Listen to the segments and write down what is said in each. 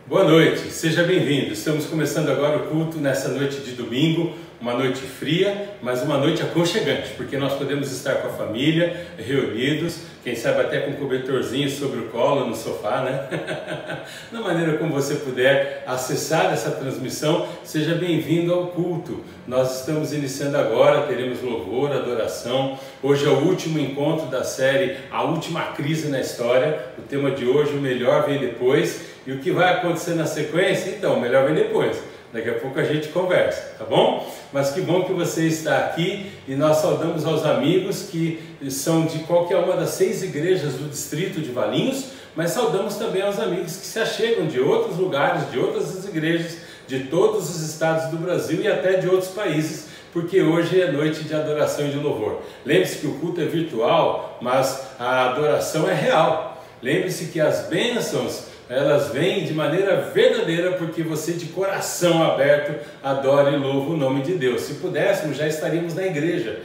Boa noite, seja bem-vindo. Estamos começando agora o culto nessa noite de domingo, uma noite fria, mas uma noite aconchegante, porque nós podemos estar com a família, reunidos, quem sabe até com um cobertorzinho sobre o colo, no sofá, né? Da maneira como você puder acessar essa transmissão, seja bem-vindo ao culto. Nós estamos iniciando agora, teremos louvor, adoração. Hoje é o último encontro da série A Última Crise na História. O tema de hoje, o melhor vem depois. E o que vai acontecer na sequência? Então, o melhor vem depois. Daqui a pouco a gente conversa, tá bom? Mas que bom que você está aqui e nós saudamos aos amigos que são de qualquer uma das 6 igrejas do distrito de Valinhos, mas saudamos também aos amigos que se achegam de outros lugares, de outras igrejas, de todos os estados do Brasil e até de outros países, porque hoje é noite de adoração e de louvor. Lembre-se que o culto é virtual, mas a adoração é real. Lembre-se que as bênçãos elas vêm de maneira verdadeira porque você de coração aberto adora e louva o nome de Deus. Se pudéssemos, já estaríamos na igreja,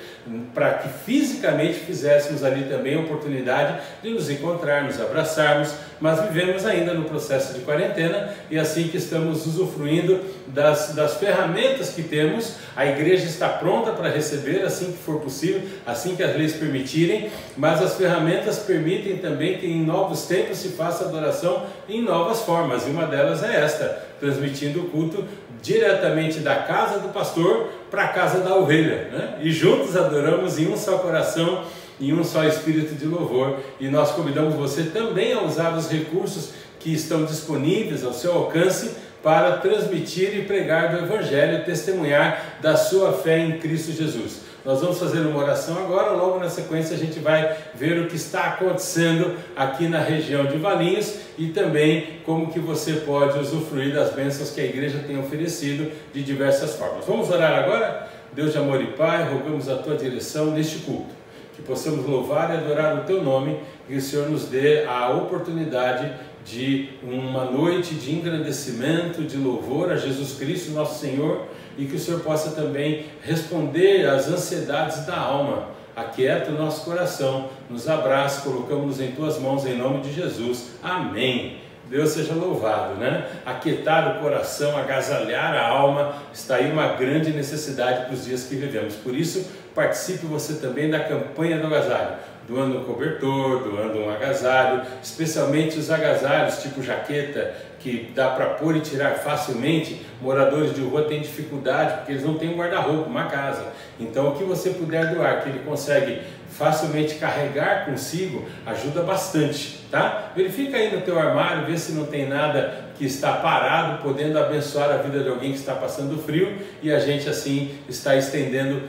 para que fisicamente fizéssemos ali também a oportunidade de nos encontrar, nos abraçarmos, mas vivemos ainda no processo de quarentena e assim que estamos usufruindo das ferramentas que temos. A igreja está pronta para receber assim que for possível, assim que as leis permitirem, mas as ferramentas permitem também que em novos tempos se faça adoração em novas formas, e uma delas é esta, transmitindo o culto diretamente da casa do pastor para a casa da ovelha, né? E juntos adoramos em um só coração, em um só espírito de louvor, e nós convidamos você também a usar os recursos que estão disponíveis ao seu alcance para transmitir e pregar do Evangelho, testemunhar da sua fé em Cristo Jesus. Nós vamos fazer uma oração agora, logo na sequência a gente vai ver o que está acontecendo aqui na região de Valinhos e também como que você pode usufruir das bênçãos que a igreja tem oferecido de diversas formas. Vamos orar agora? Deus de amor e Pai, rogamos a Tua direção neste culto, que possamos louvar e adorar o Teu nome e que o Senhor nos dê a oportunidade de uma noite de engrandecimento, de louvor a Jesus Cristo, nosso Senhor, e que o Senhor possa também responder às ansiedades da alma. Aquieta o nosso coração, nos abraça, colocamos-nos em Tuas mãos em nome de Jesus. Amém. Deus seja louvado, né? Aquietar o coração, agasalhar a alma, está aí uma grande necessidade para os dias que vivemos. Por isso, participe você também da campanha do agasalho, doando um cobertor, doando um agasalho, especialmente os agasalhos tipo jaqueta, que dá para pôr e tirar facilmente. Moradores de rua têm dificuldade porque eles não têm um guarda-roupa, uma casa. Então o que você puder doar, que ele consegue facilmente carregar consigo, ajuda bastante, tá? Verifica aí no teu armário, vê se não tem nada que está parado, podendo abençoar a vida de alguém que está passando frio, e a gente assim está estendendo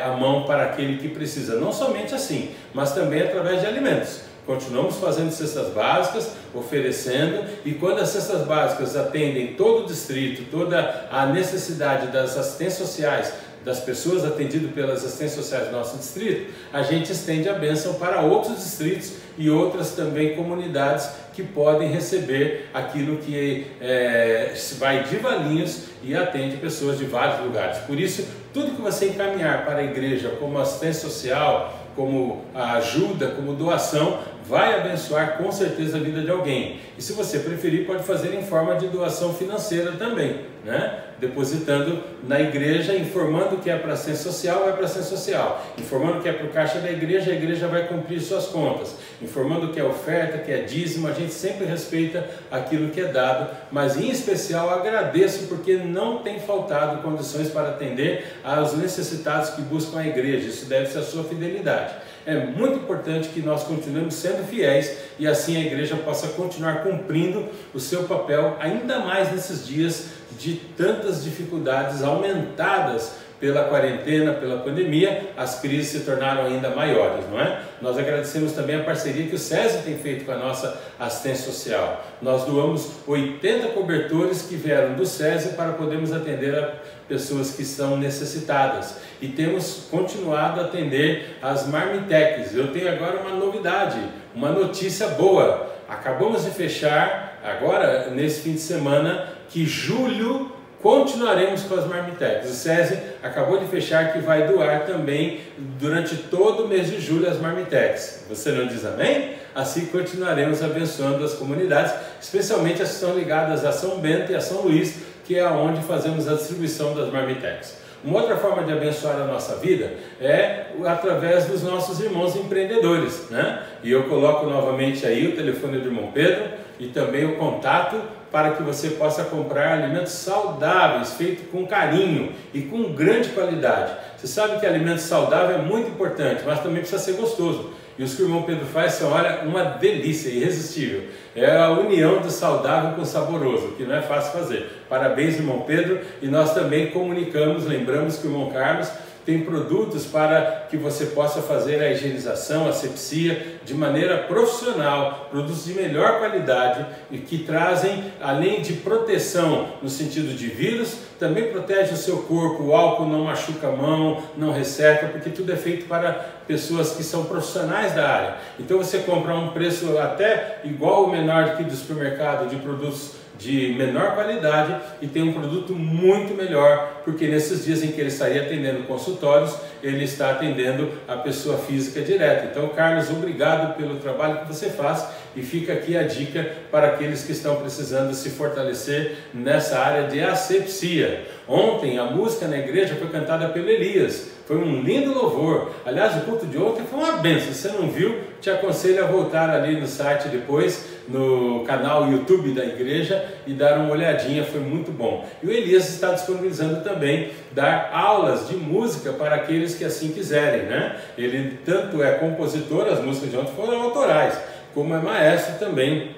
a mão para aquele que precisa, não somente assim, mas também através de alimentos. Continuamos fazendo cestas básicas, oferecendo, e quando as cestas básicas atendem todo o distrito, toda a necessidade das assistências sociais, das pessoas atendidas pelas assistências sociais do nosso distrito, a gente estende a bênção para outros distritos e outras também comunidades que podem receber aquilo que vai de Valinhos e atende pessoas de vários lugares. Por isso, tudo que você encaminhar para a igreja como assistência social, como ajuda, como doação, vai abençoar com certeza a vida de alguém. E se você preferir, pode fazer em forma de doação financeira também, né? Depositando na igreja, informando que é para assistência social, vai para assistência social. Informando que é para o caixa da igreja, a igreja vai cumprir suas contas. Informando que é oferta, que é dízimo, a gente sempre respeita aquilo que é dado, mas em especial agradeço porque não tem faltado condições para atender aos necessitados que buscam a igreja. Isso deve-se à sua fidelidade. É muito importante que nós continuemos sendo fiéis e assim a igreja possa continuar cumprindo o seu papel, ainda mais nesses dias de tantas dificuldades aumentadas pela quarentena, pela pandemia. As crises se tornaram ainda maiores, não é? Nós agradecemos também a parceria que o SESI tem feito com a nossa assistência social. Nós doamos 80 cobertores que vieram do SESI para podermos atender a pessoas que estão necessitadas. E temos continuado a atender as marmitex. Eu tenho agora uma novidade, uma notícia boa. Acabamos de fechar, agora nesse fim de semana, que julho continuaremos com as Marmitex. O SESI acabou de fechar que vai doar também durante todo o mês de julho as Marmitex. Você não diz amém? Assim continuaremos abençoando as comunidades, especialmente as que estão ligadas a São Bento e a São Luís, que é onde fazemos a distribuição das Marmitex. Uma outra forma de abençoar a nossa vida é através dos nossos irmãos empreendedores, né? E eu coloco novamente aí o telefone do irmão Pedro e também o contato para que você possa comprar alimentos saudáveis, feitos com carinho e com grande qualidade. Você sabe que alimento saudável é muito importante, mas também precisa ser gostoso. E os que o irmão Pedro faz são, olha, uma delícia, irresistível. É a união do saudável com o saboroso, que não é fácil fazer. Parabéns, irmão Pedro. E nós também comunicamos, lembramos que o irmão Carlos tem produtos para que você possa fazer a higienização, a asepsia de maneira profissional, produtos de melhor qualidade e que trazem, além de proteção no sentido de vírus, também protege o seu corpo, o álcool não machuca a mão, não resseca, porque tudo é feito para pessoas que são profissionais da área. Então você compra a um preço até igual ou menor do que do supermercado de produtos de menor qualidade e tem um produto muito melhor, porque nesses dias em que ele estaria atendendo consultórios, ele está atendendo a pessoa física direta. Então, Carlos, obrigado pelo trabalho que você faz e fica aqui a dica para aqueles que estão precisando se fortalecer nessa área de asepsia. Ontem a música na igreja foi cantada pelo Elias, foi um lindo louvor. Aliás, o culto de ontem foi uma bênção. Se você não viu, te aconselho a voltar ali no site depois, no canal YouTube da igreja e dar uma olhadinha, foi muito bom. E o Elias está disponibilizando também dar aulas de música para aqueles que assim quiserem, né? Ele tanto é compositor, as músicas de ontem foram autorais, como é maestro também.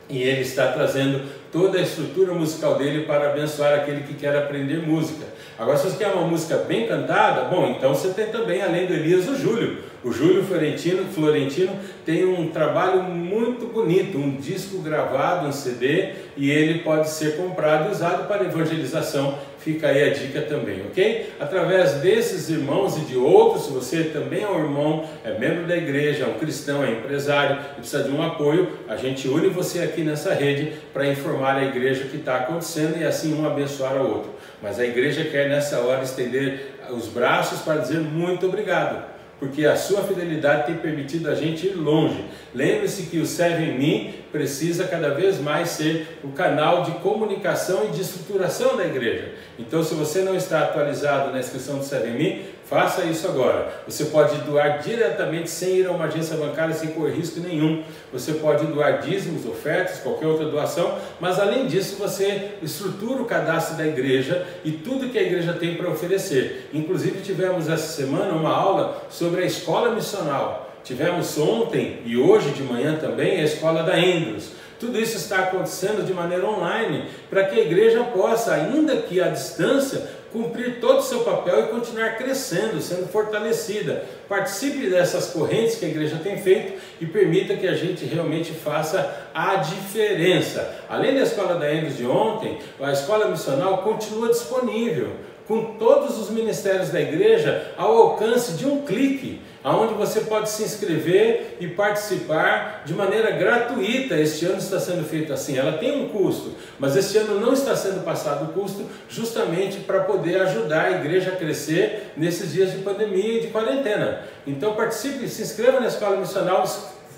E ele está trazendo toda a estrutura musical dele para abençoar aquele que quer aprender música. Agora, se você quer uma música bem cantada, bom, então você tem também, além do Elias, o Júlio. O Júlio Florentino tem um trabalho muito bonito, um disco gravado, um CD, e ele pode ser comprado e usado para evangelização. Fica aí a dica também, ok? Através desses irmãos e de outros, se você também é um irmão, é membro da igreja, é um cristão, é empresário e precisa de um apoio, a gente une você aqui nessa rede para informar a igreja o que está acontecendo e assim um abençoar ao outro. Mas a igreja quer nessa hora estender os braços para dizer muito obrigado, porque a sua fidelidade tem permitido a gente ir longe. Lembre-se que o Serve em Mim precisa cada vez mais ser o canal de comunicação e de estruturação da igreja. Então, se você não está atualizado na inscrição do Serve em Mim, faça isso agora. Você pode doar diretamente sem ir a uma agência bancária, sem correr risco nenhum. Você pode doar dízimos, ofertas, qualquer outra doação, mas além disso você estrutura o cadastro da igreja e tudo que a igreja tem para oferecer. Inclusive tivemos essa semana uma aula sobre a escola missional. Tivemos ontem e hoje de manhã também a escola da Andrews. Tudo isso está acontecendo de maneira online para que a igreja possa, ainda que à distância, cumprir todo o seu papel e continuar crescendo, sendo fortalecida. Participe dessas correntes que a igreja tem feito e permita que a gente realmente faça a diferença. Além da escola da Andrews de ontem, a escola missional continua disponível, com todos os ministérios da igreja ao alcance de um clique, onde você pode se inscrever e participar de maneira gratuita. Este ano está sendo feito assim, ela tem um custo, mas este ano não está sendo passado o custo justamente para poder ajudar a igreja a crescer nesses dias de pandemia e de quarentena. Então participe, se inscreva na escola missional,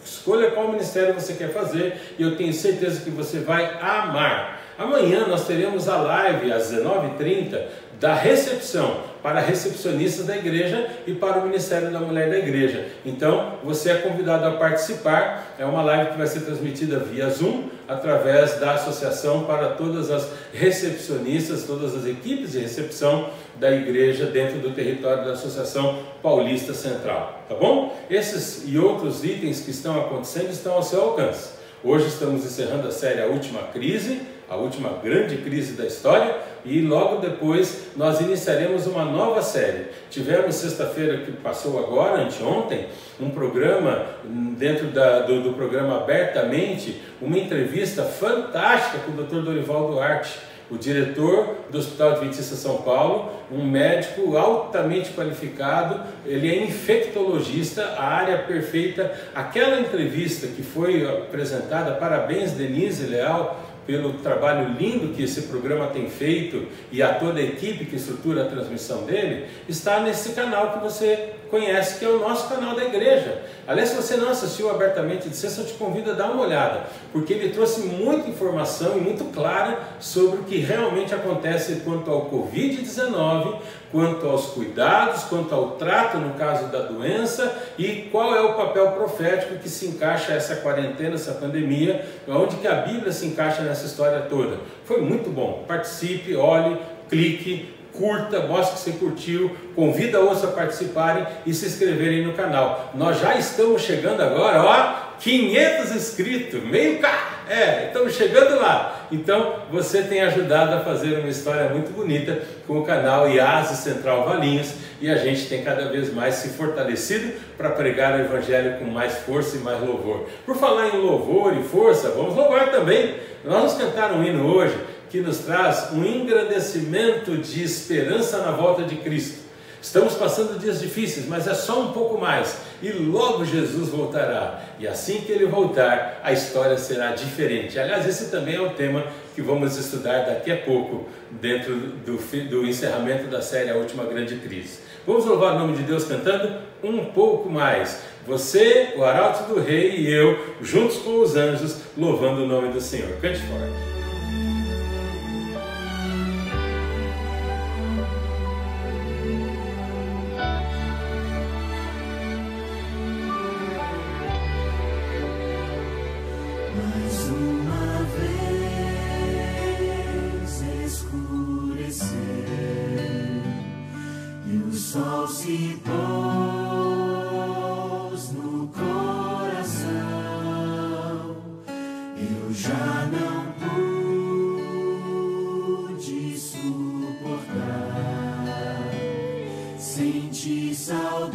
escolha qual ministério você quer fazer e eu tenho certeza que você vai amar. Amanhã nós teremos a live às 19h30 da recepção para recepcionistas da igreja e para o Ministério da Mulher da igreja. Então você é convidado a participar. É uma live que vai ser transmitida via Zoom através da associação para todas as recepcionistas, todas as equipes de recepção da igreja dentro do território da Associação Paulista Central, tá bom? Esses e outros itens que estão acontecendo estão ao seu alcance. Hoje estamos encerrando a série A Última Crise, a última grande crise da história, e logo depois nós iniciaremos uma nova série. Tivemos sexta-feira que passou agora, anteontem, um programa, dentro do programa Abertamente, uma entrevista fantástica com o Dr. Dorival Duarte, o diretor do Hospital Adventista São Paulo, um médico altamente qualificado, ele é infectologista, a área perfeita. Aquela entrevista que foi apresentada, parabéns Denise Leal, pelo trabalho lindo que esse programa tem feito e a toda a equipe que estrutura a transmissão dele, está nesse canal que você conhece, que é o nosso canal da igreja. Aliás, se você não assistiu abertamente de sexta, eu te convido a dar uma olhada, porque ele trouxe muita informação e muito clara sobre o que realmente acontece quanto ao Covid-19, quanto aos cuidados, quanto ao trato no caso da doença e qual é o papel profético que se encaixa essa quarentena, essa pandemia, onde que a Bíblia se encaixa nessa história toda. Foi muito bom. Participe, olhe, clique, curta, mostre que você curtiu, convida outros a participarem e se inscreverem no canal. Nós já estamos chegando agora, ó, 500 inscritos, meio K, estamos chegando lá. Então você tem ajudado a fazer uma história muito bonita com o canal IASE Central Valinhos e a gente tem cada vez mais se fortalecido para pregar o Evangelho com mais força e mais louvor. Por falar em louvor e força, vamos louvar também. Nós vamos cantar um hino hoje que nos traz um engrandecimento de esperança na volta de Cristo. Estamos passando dias difíceis, mas é só um pouco mais e logo Jesus voltará. E assim que Ele voltar, a história será diferente. Aliás, esse também é o tema que vamos estudar daqui a pouco, dentro do encerramento da série A Última Grande Crise. Vamos louvar o nome de Deus cantando um pouco mais. Você, o Arauto do Rei e eu, juntos com os anjos, louvando o nome do Senhor. Cante forte. Sol se pôs no coração, eu já não pude suportar, senti saudades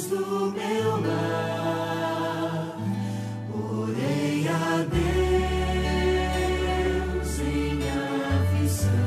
do meu lar, orei a Deus em aflição.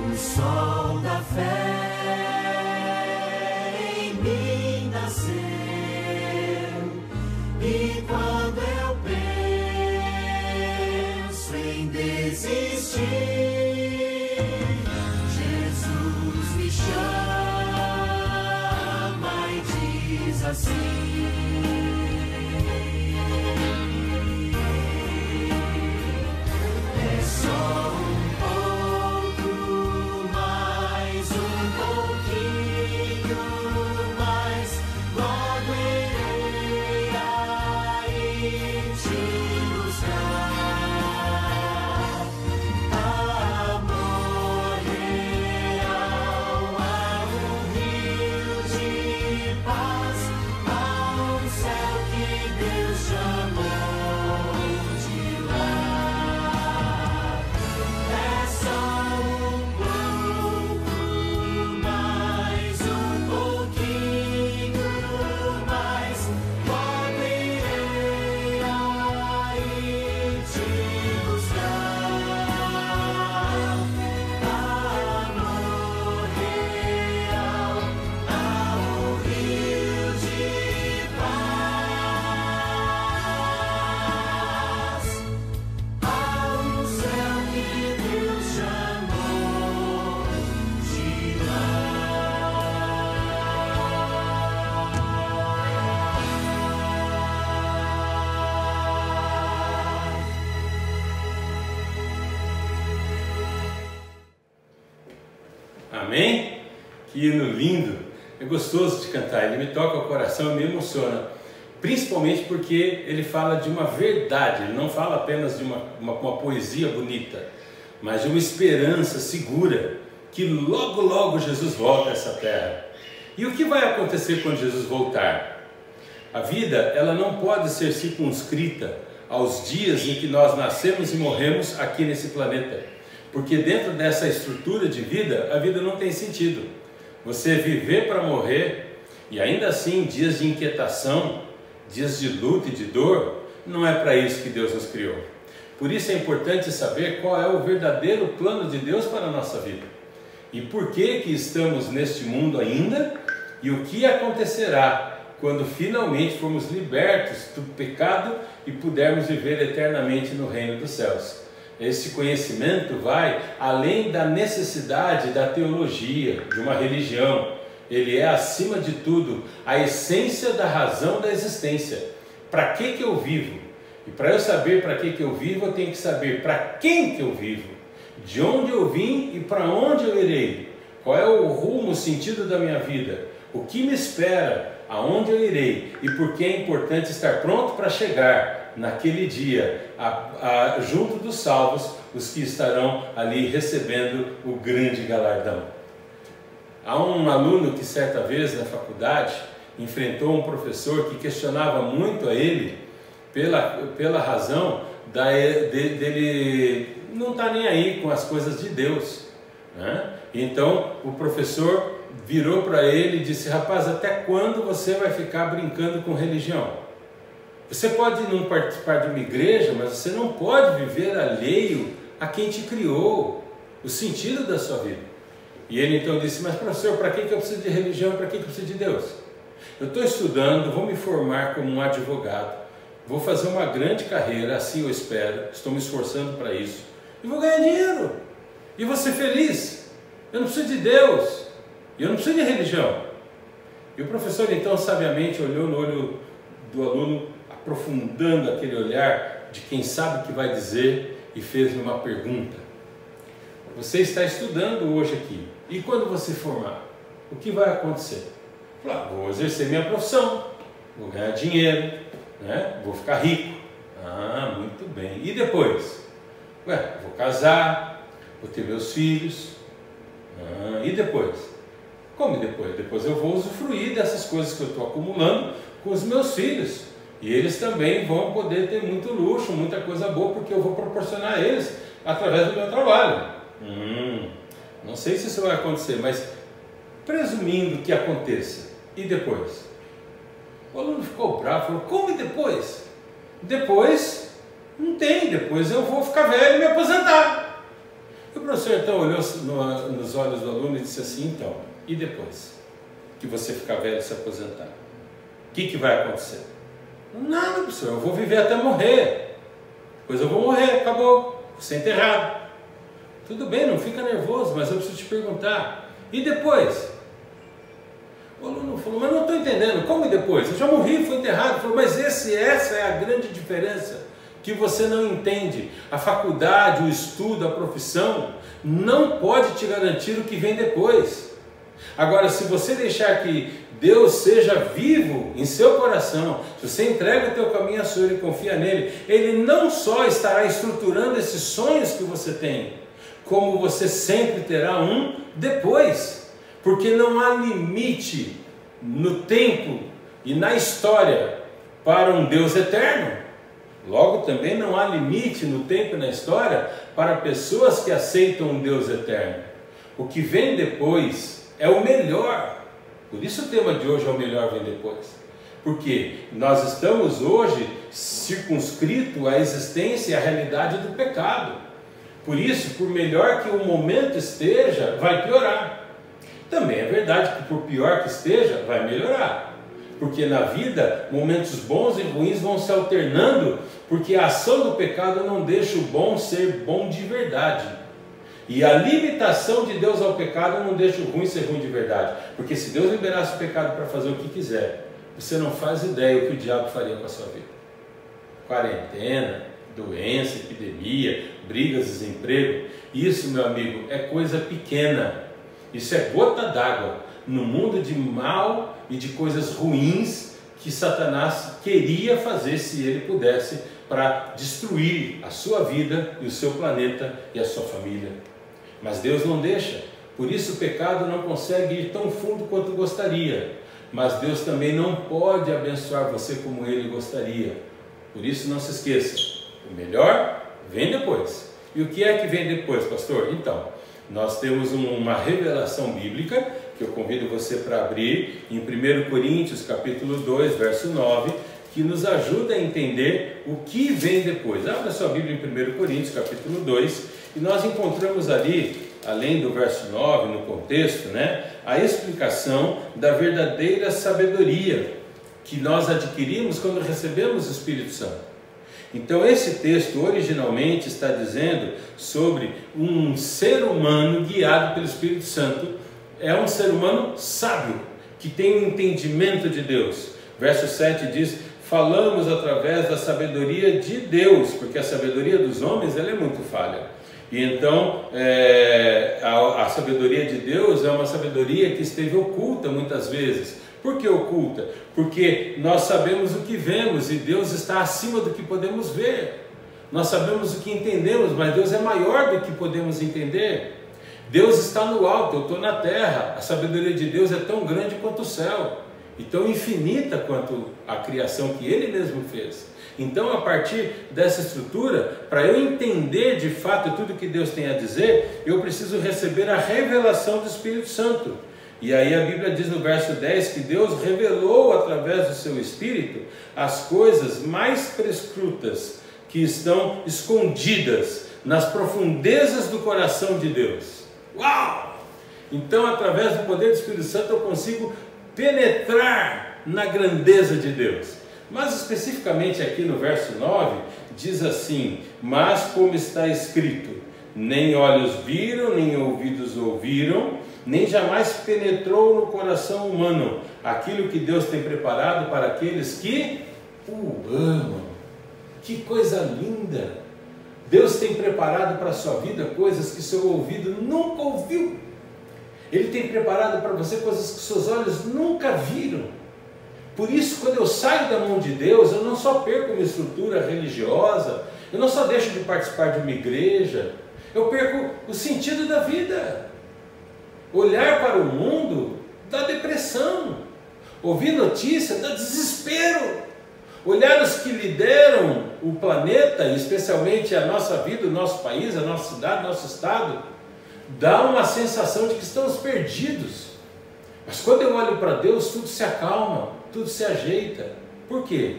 O sol da fé em mim nasceu, e quando eu penso em desistir, Jesus me chama e diz assim: Amém? Que hino lindo! É gostoso de cantar, ele me toca o coração e me emociona. Principalmente porque ele fala de uma verdade, ele não fala apenas de uma poesia bonita, mas de uma esperança segura, que logo logo Jesus volta a essa terra. E o que vai acontecer quando Jesus voltar? A vida, ela não pode ser circunscrita aos dias em que nós nascemos e morremos aqui nesse planeta, porque dentro dessa estrutura de vida, a vida não tem sentido. Você viver para morrer, e ainda assim dias de inquietação, dias de luta e de dor, não é para isso que Deus nos criou. Por isso é importante saber qual é o verdadeiro plano de Deus para a nossa vida. E por que estamos neste mundo ainda, e o que acontecerá quando finalmente formos libertos do pecado e pudermos viver eternamente no reino dos céus. Esse conhecimento vai além da necessidade da teologia, de uma religião. Ele é, acima de tudo, a essência da razão da existência. Para que eu vivo? E para eu saber para que eu vivo, eu tenho que saber para quem que eu vivo, de onde eu vim e para onde eu irei. Qual é o rumo, o sentido da minha vida? O que me espera? Aonde eu irei? E por que é importante estar pronto para chegar naquele dia, junto dos salvos, os que estarão ali recebendo o grande galardão. Há um aluno que certa vez na faculdade enfrentou um professor que questionava muito a ele pela razão dele não estar nem aí com as coisas de Deus, né? Então o professor virou para ele e disse: rapaz, até quando você vai ficar brincando com religião? Você pode não participar de uma igreja, mas você não pode viver alheio a quem te criou, o sentido da sua vida. E ele então disse: mas professor, para que eu preciso de religião, para que eu preciso de Deus? Eu estou estudando, vou me formar como um advogado, vou fazer uma grande carreira, assim eu espero, estou me esforçando para isso, e vou ganhar dinheiro, e vou ser feliz. Eu não preciso de Deus, e eu não preciso de religião. E o professor então sabiamente olhou no olho do aluno, aprofundando aquele olhar de quem sabe o que vai dizer, e fez-lhe uma pergunta: você está estudando hoje aqui, e quando você formar, o que vai acontecer? Falei: vou exercer minha profissão, vou ganhar dinheiro, né? Vou ficar rico. Ah, muito bem. E depois? Vou casar, vou ter meus filhos. Ah, e depois? Como depois? Depois eu vou usufruir dessas coisas que eu estou acumulando com os meus filhos. E eles também vão poder ter muito luxo, muita coisa boa, porque eu vou proporcionar a eles através do meu trabalho. Não sei se isso vai acontecer, mas presumindo que aconteça, e depois? O aluno ficou bravo, falou: como e depois? Depois não tem, depois eu vou ficar velho e me aposentar. E o professor então olhou nos olhos do aluno e disse assim: então, e depois que você ficar velho e se aposentar? O que vai acontecer? Nada, professor, eu vou viver até morrer. Depois eu vou morrer, acabou, vou ser enterrado. Tudo bem, não fica nervoso, mas eu preciso te perguntar: e depois? O aluno falou: mas não estou entendendo, como e depois? Eu já morri, fui enterrado. Ele falou: mas essa é a grande diferença que você não entende. A faculdade, o estudo, a profissão não pode te garantir o que vem depois. Agora, se você deixar que Deus seja vivo em seu coração, se você entrega o teu caminho a Senhor e confia nele, Ele não só estará estruturando esses sonhos que você tem, como você sempre terá um depois, porque não há limite no tempo e na história para um Deus eterno. Logo, também não há limite no tempo e na história para pessoas que aceitam um Deus eterno. O que vem depois é o melhor. Por isso o tema de hoje é o melhor vem depois. Porque nós estamos hoje circunscritos à existência e à realidade do pecado. Por isso, por melhor que o momento esteja, vai piorar. Também é verdade que por pior que esteja, vai melhorar. Porque na vida, momentos bons e ruins vão se alternando, porque a ação do pecado não deixa o bom ser bom de verdade. E a limitação de Deus ao pecado não deixa o ruim ser ruim de verdade. Porque se Deus liberasse o pecado para fazer o que quiser, você não faz ideia o que o diabo faria com a sua vida. Quarentena, doença, epidemia, brigas, desemprego. Isso, meu amigo, é coisa pequena Isso é gota d'água no mundo de mal e de coisas ruins que Satanás queria fazer, se ele pudesse, para destruir a sua vida e o seu planeta e a sua família. Mas Deus não deixa. Por isso o pecado não consegue ir tão fundo quanto gostaria. Mas Deus também não pode abençoar você como Ele gostaria. Por isso não se esqueça, o melhor vem depois. E o que é que vem depois, pastor? Então, nós temos uma revelação bíblica, que eu convido você para abrir, em 1 Coríntios capítulo 2, verso 9, que nos ajuda a entender o que vem depois. Abra sua Bíblia em 1 Coríntios capítulo 2, e nós encontramos ali, além do verso 9, no contexto, a explicação da verdadeira sabedoria que nós adquirimos quando recebemos o Espírito Santo. Então esse texto originalmente está dizendo sobre um ser humano guiado pelo Espírito Santo. É um ser humano sábio, que tem um entendimento de Deus. Verso 7 diz: falamos através da sabedoria de Deus, porque a sabedoria dos homens ela é muito falha. E então a sabedoria de Deus é uma sabedoria que esteve oculta muitas vezes. Por que oculta? Porque nós sabemos o que vemos e Deus está acima do que podemos ver. Nós sabemos o que entendemos, mas Deus é maior do que podemos entender. Deus está no alto, eu estou na terra. A sabedoria de Deus é tão grande quanto o céu e tão infinita quanto a criação que Ele mesmo fez. Então, a partir dessa estrutura, para eu entender de fato tudo que Deus tem a dizer, eu preciso receber a revelação do Espírito Santo. E aí a Bíblia diz no verso 10 que Deus revelou através do seu Espírito as coisas mais prescrutas que estão escondidas nas profundezas do coração de Deus. Uau! Então, através do poder do Espírito Santo, eu consigo penetrar na grandeza de Deus. Mas especificamente aqui no verso 9, diz assim: mas como está escrito, nem olhos viram, nem ouvidos ouviram, nem jamais penetrou no coração humano aquilo que Deus tem preparado para aqueles que o amam. Que coisa linda! Deus tem preparado para a sua vida coisas que seu ouvido nunca ouviu. Ele tem preparado para você coisas que seus olhos nunca viram. Por isso, quando eu saio da mão de Deus, eu não só perco uma estrutura religiosa, eu não só deixo de participar de uma igreja, eu perco o sentido da vida. Olhar para o mundo dá depressão, ouvir notícia dá desespero, olhar os que lideram o planeta, especialmente a nossa vida, o nosso país, a nossa cidade, o nosso estado, dá uma sensação de que estamos perdidos. Mas quando eu olho para Deus, tudo se acalma, tudo se ajeita. Por quê?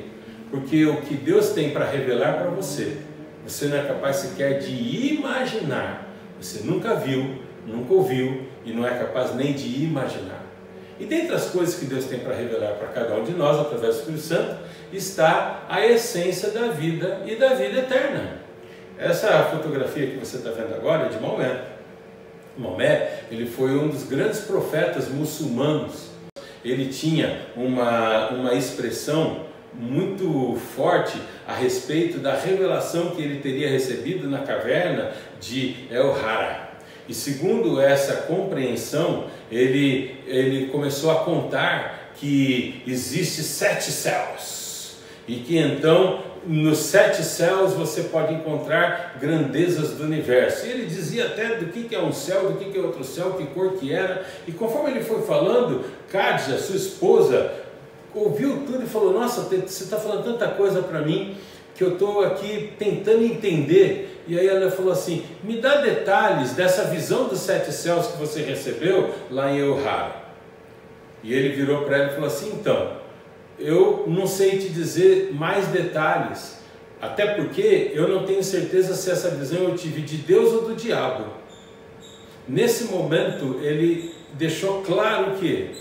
Porque o que Deus tem para revelar para você, você não é capaz sequer de imaginar. Você nunca viu, nunca ouviu e não é capaz nem de imaginar. E dentre as coisas que Deus tem para revelar para cada um de nós, através do Espírito Santo, está a essência da vida e da vida eterna. Essa fotografia que você está vendo agora é de Maomé. Maomé, ele foi um dos grandes profetas muçulmanos. Ele tinha uma expressão muito forte a respeito da revelação que ele teria recebido na caverna de El Hara. E segundo essa compreensão, ele começou a contar que existe 7 céus. E que então, nos 7 céus, você pode encontrar grandezas do universo. E ele dizia até do que é um céu, do que é outro céu, que cor que era. E conforme ele foi falando, Kádia, sua esposa, ouviu tudo e falou: nossa, você está falando tanta coisa para mim, que eu estou aqui tentando entender. E aí ela falou assim: me dá detalhes dessa visão dos 7 céus que você recebeu lá em El Hara. E ele virou para ela e falou assim: então, eu não sei te dizer mais detalhes, até porque eu não tenho certeza se essa visão eu tive de Deus ou do diabo. Nesse momento ele deixou claro que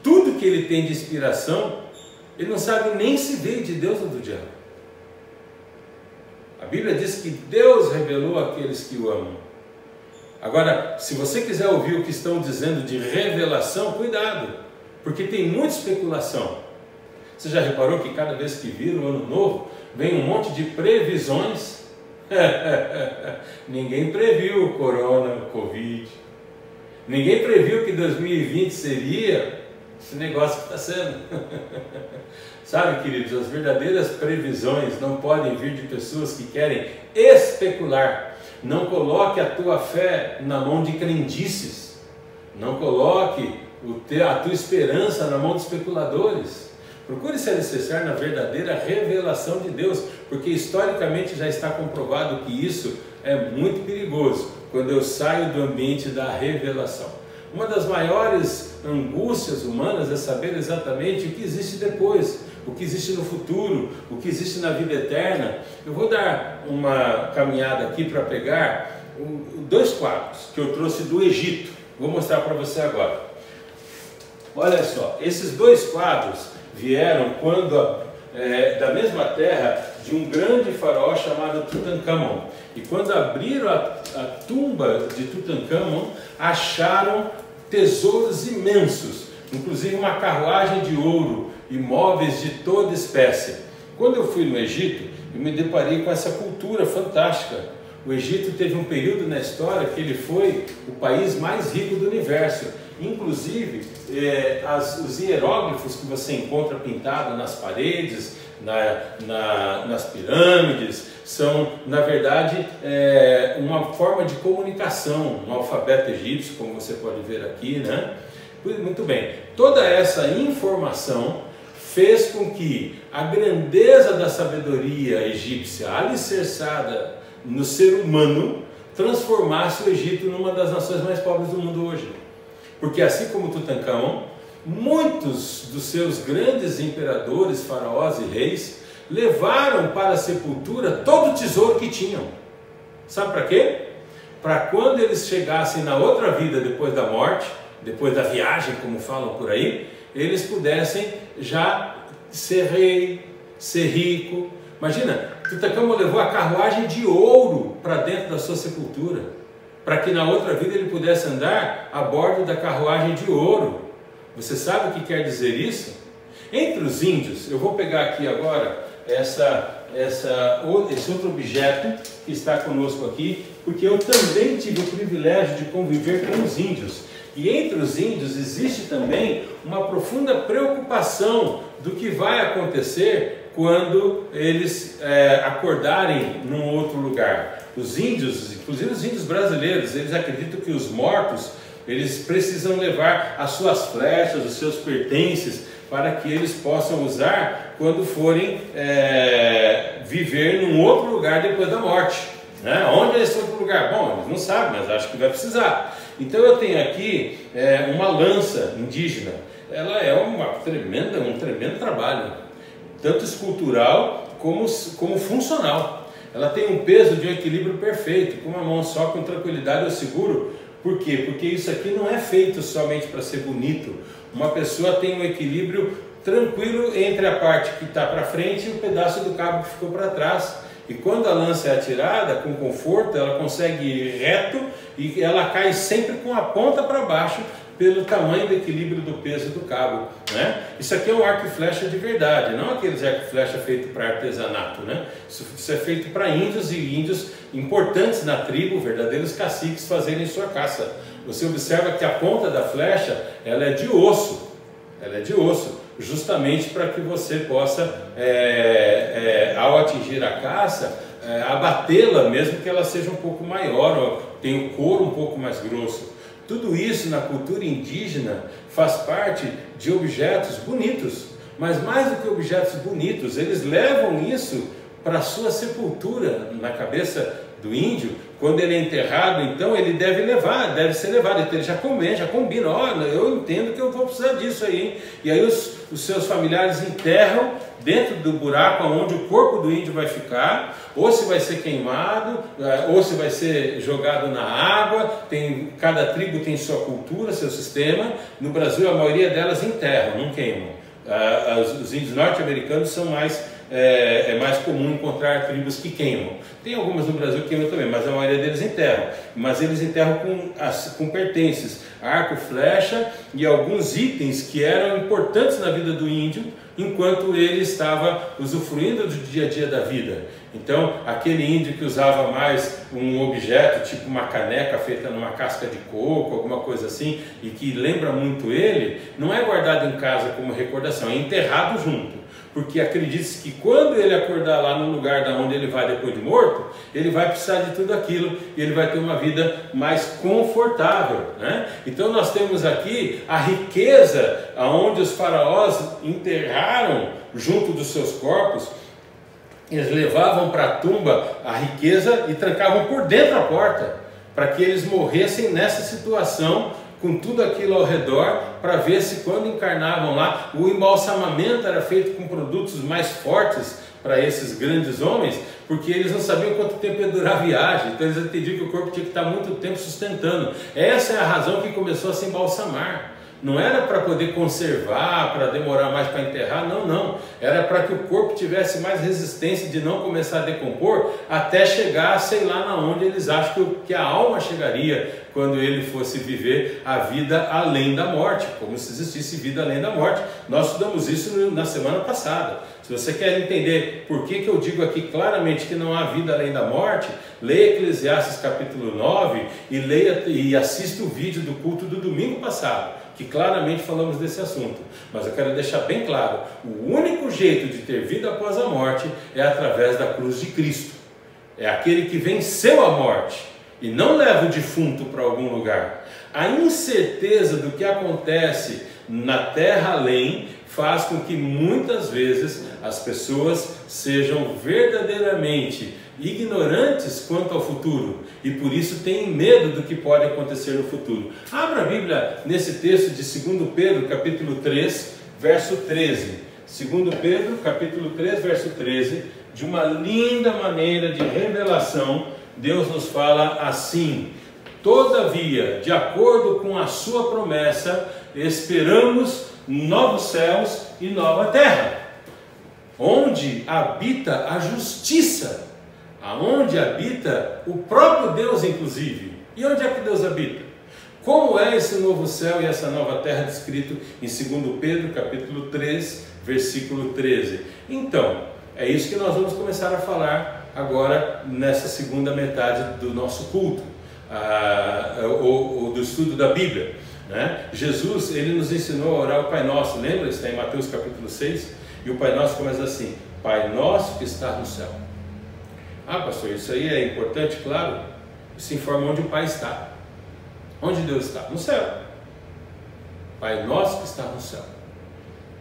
tudo que ele tem de inspiração, ele não sabe nem se veio de Deus ou do diabo. A Bíblia diz que Deus revelou àqueles que o amam. Agora, se você quiser ouvir o que estão dizendo de revelação, cuidado, porque tem muita especulação. Você já reparou que cada vez que vira o ano novo, vem um monte de previsões? Ninguém previu o corona, o Covid. Ninguém previu que 2020 seria esse negócio que está sendo. Sabe, queridos, as verdadeiras previsões não podem vir de pessoas que querem especular. Não coloque a tua fé na mão de crendices. Não coloque a tua esperança na mão de especuladores. Procure se alicerçar na verdadeira revelação de Deus, porque historicamente já está comprovado que isso é muito perigoso quando eu saio do ambiente da revelação. Uma das maiores angústias humanas é saber exatamente o que existe depois, o que existe no futuro, o que existe na vida eterna. Eu vou dar uma caminhada aqui para pegar dois quadros que eu trouxe do Egito. Vou mostrar para você agora. Olha só, esses dois quadros vieram da mesma terra de um grande faraó chamado Tutankhamon. E quando abriram a tumba de Tutankhamon, acharam tesouros imensos, inclusive uma carruagem de ouro e móveis de toda espécie. Quando eu fui no Egito, eu me deparei com essa cultura fantástica. O Egito teve um período na história que ele foi o país mais rico do universo. Inclusive, os hieróglifos que você encontra pintados nas paredes, nas pirâmides, são, na verdade, uma forma de comunicação, um alfabeto egípcio, como você pode ver aqui, né? Muito bem, toda essa informação fez com que a grandeza da sabedoria egípcia, alicerçada no ser humano, transformasse o Egito numa das nações mais pobres do mundo hoje. Porque assim como Tutankhamon, muitos dos seus grandes imperadores, faraós e reis levaram para a sepultura todo o tesouro que tinham. Sabe para quê? Para quando eles chegassem na outra vida depois da morte, depois da viagem, como falam por aí, eles pudessem já ser rei, ser rico. Imagina, Tutankhamon levou a carruagem de ouro para dentro da sua sepultura, para que na outra vida ele pudesse andar a bordo da carruagem de ouro. Você sabe o que quer dizer isso? Entre os índios, eu vou pegar aqui agora esse outro objeto que está conosco aqui, porque eu também tive o privilégio de conviver com os índios. E entre os índios existe também uma profunda preocupação do que vai acontecer quando eles acordarem num outro lugar. Os índios, inclusive os índios brasileiros, eles acreditam que os mortos, eles precisam levar as suas flechas, os seus pertences, para que eles possam usar quando forem viver num outro lugar depois da morte. Né? Onde é esse outro lugar? Bom, eles não sabem, mas acho que vai precisar. Então eu tenho aqui uma lança indígena. Ela é um tremendo trabalho, tanto escultural como funcional. Ela tem um peso de um equilíbrio perfeito, com uma mão só, com tranquilidade eu seguro. Por quê? Porque isso aqui não é feito somente para ser bonito. Uma pessoa tem um equilíbrio tranquilo entre a parte que está para frente e o pedaço do cabo que ficou para trás. E quando a lança é atirada com conforto, ela consegue ir reto e ela cai sempre com a ponta para baixo, pelo tamanho do equilíbrio do peso do cabo, né? Isso aqui é um arco e flecha de verdade, não aqueles arco e flecha feito para artesanato, né? Isso é feito para índios e índios importantes na tribo, verdadeiros caciques, fazerem sua caça. Você observa que a ponta da flecha, ela é de osso, justamente para que você possa, ao atingir a caça, abatê-la, mesmo que ela seja um pouco maior, tenha o couro um pouco mais grosso. Tudo isso na cultura indígena faz parte de objetos bonitos, mas mais do que objetos bonitos, eles levam isso para a sua sepultura. Na cabeça do índio, quando ele é enterrado, então ele deve ser levado, então ele já combina, olha, eu entendo que eu vou precisar disso aí, hein? E aí os seus familiares enterram dentro do buraco onde o corpo do índio vai ficar, ou se vai ser queimado, ou se vai ser jogado na água. Cada tribo tem sua cultura, seu sistema. No Brasil a maioria delas enterram, não queimam. Os índios norte-americanos são é mais comum encontrar tribos que queimam. Tem algumas no Brasil que queimam também, mas a maioria deles enterram. Mas eles enterram com pertences, arco, flecha e alguns itens que eram importantes na vida do índio, enquanto ele estava usufruindo do dia a dia da vida. Então, aquele índio que usava mais um objeto, tipo uma caneca feita numa casca de coco, alguma coisa assim, e que lembra muito ele, não é guardado em casa como recordação, é enterrado junto. Porque acredita-se que quando ele acordar lá no lugar da onde ele vai depois de morto, ele vai precisar de tudo aquilo e ele vai ter uma vida mais confortável, né? Então nós temos aqui a riqueza aonde os faraós enterraram junto dos seus corpos. Eles levavam para a tumba a riqueza e trancavam por dentro a porta, para que eles morressem nessa situação, com tudo aquilo ao redor, para ver se quando encarnavam lá, o embalsamamento era feito com produtos mais fortes para esses grandes homens, porque eles não sabiam quanto tempo ia durar a viagem, então eles entendiam que o corpo tinha que estar muito tempo sustentando. Essa é a razão que começou a se embalsamar. Não era para poder conservar, para demorar mais para enterrar, não. Era para que o corpo tivesse mais resistência de não começar a decompor até chegar, sei lá na onde eles acham que a alma chegaria quando ele fosse viver a vida além da morte, como se existisse vida além da morte. Nós estudamos isso na semana passada. Se você quer entender por que eu digo aqui claramente que não há vida além da morte, leia Eclesiastes capítulo 9 e assista o vídeo do culto do domingo passado, que claramente falamos desse assunto. Mas eu quero deixar bem claro, o único jeito de ter vida após a morte é através da cruz de Cristo. É aquele que venceu a morte e não leva o defunto para algum lugar. A incerteza do que acontece na terra além faz com que muitas vezes as pessoas sejam verdadeiramente ignorantes quanto ao futuro e por isso têm medo do que pode acontecer no futuro. Abra a Bíblia nesse texto de 2 Pedro, capítulo 3, verso 13. 2 Pedro, capítulo 3, verso 13, de uma linda maneira de revelação, Deus nos fala assim: todavia, de acordo com a sua promessa, esperamos novos céus e nova terra, onde habita a justiça, aonde habita o próprio Deus, inclusive. E onde é que Deus habita? Como é esse novo céu e essa nova terra descrito em 2 Pedro, capítulo 3, versículo 13? Então, é isso que nós vamos começar a falar agora nessa segunda metade do nosso culto, ou do estudo da Bíblia, né? Jesus, ele nos ensinou a orar o Pai Nosso, lembra? Está em Mateus capítulo 6, e o Pai Nosso começa assim: Pai Nosso que está no céu. Ah, pastor, isso aí é importante, claro. Isso informa onde o Pai está. Onde Deus está? No céu. Pai Nosso que está no céu.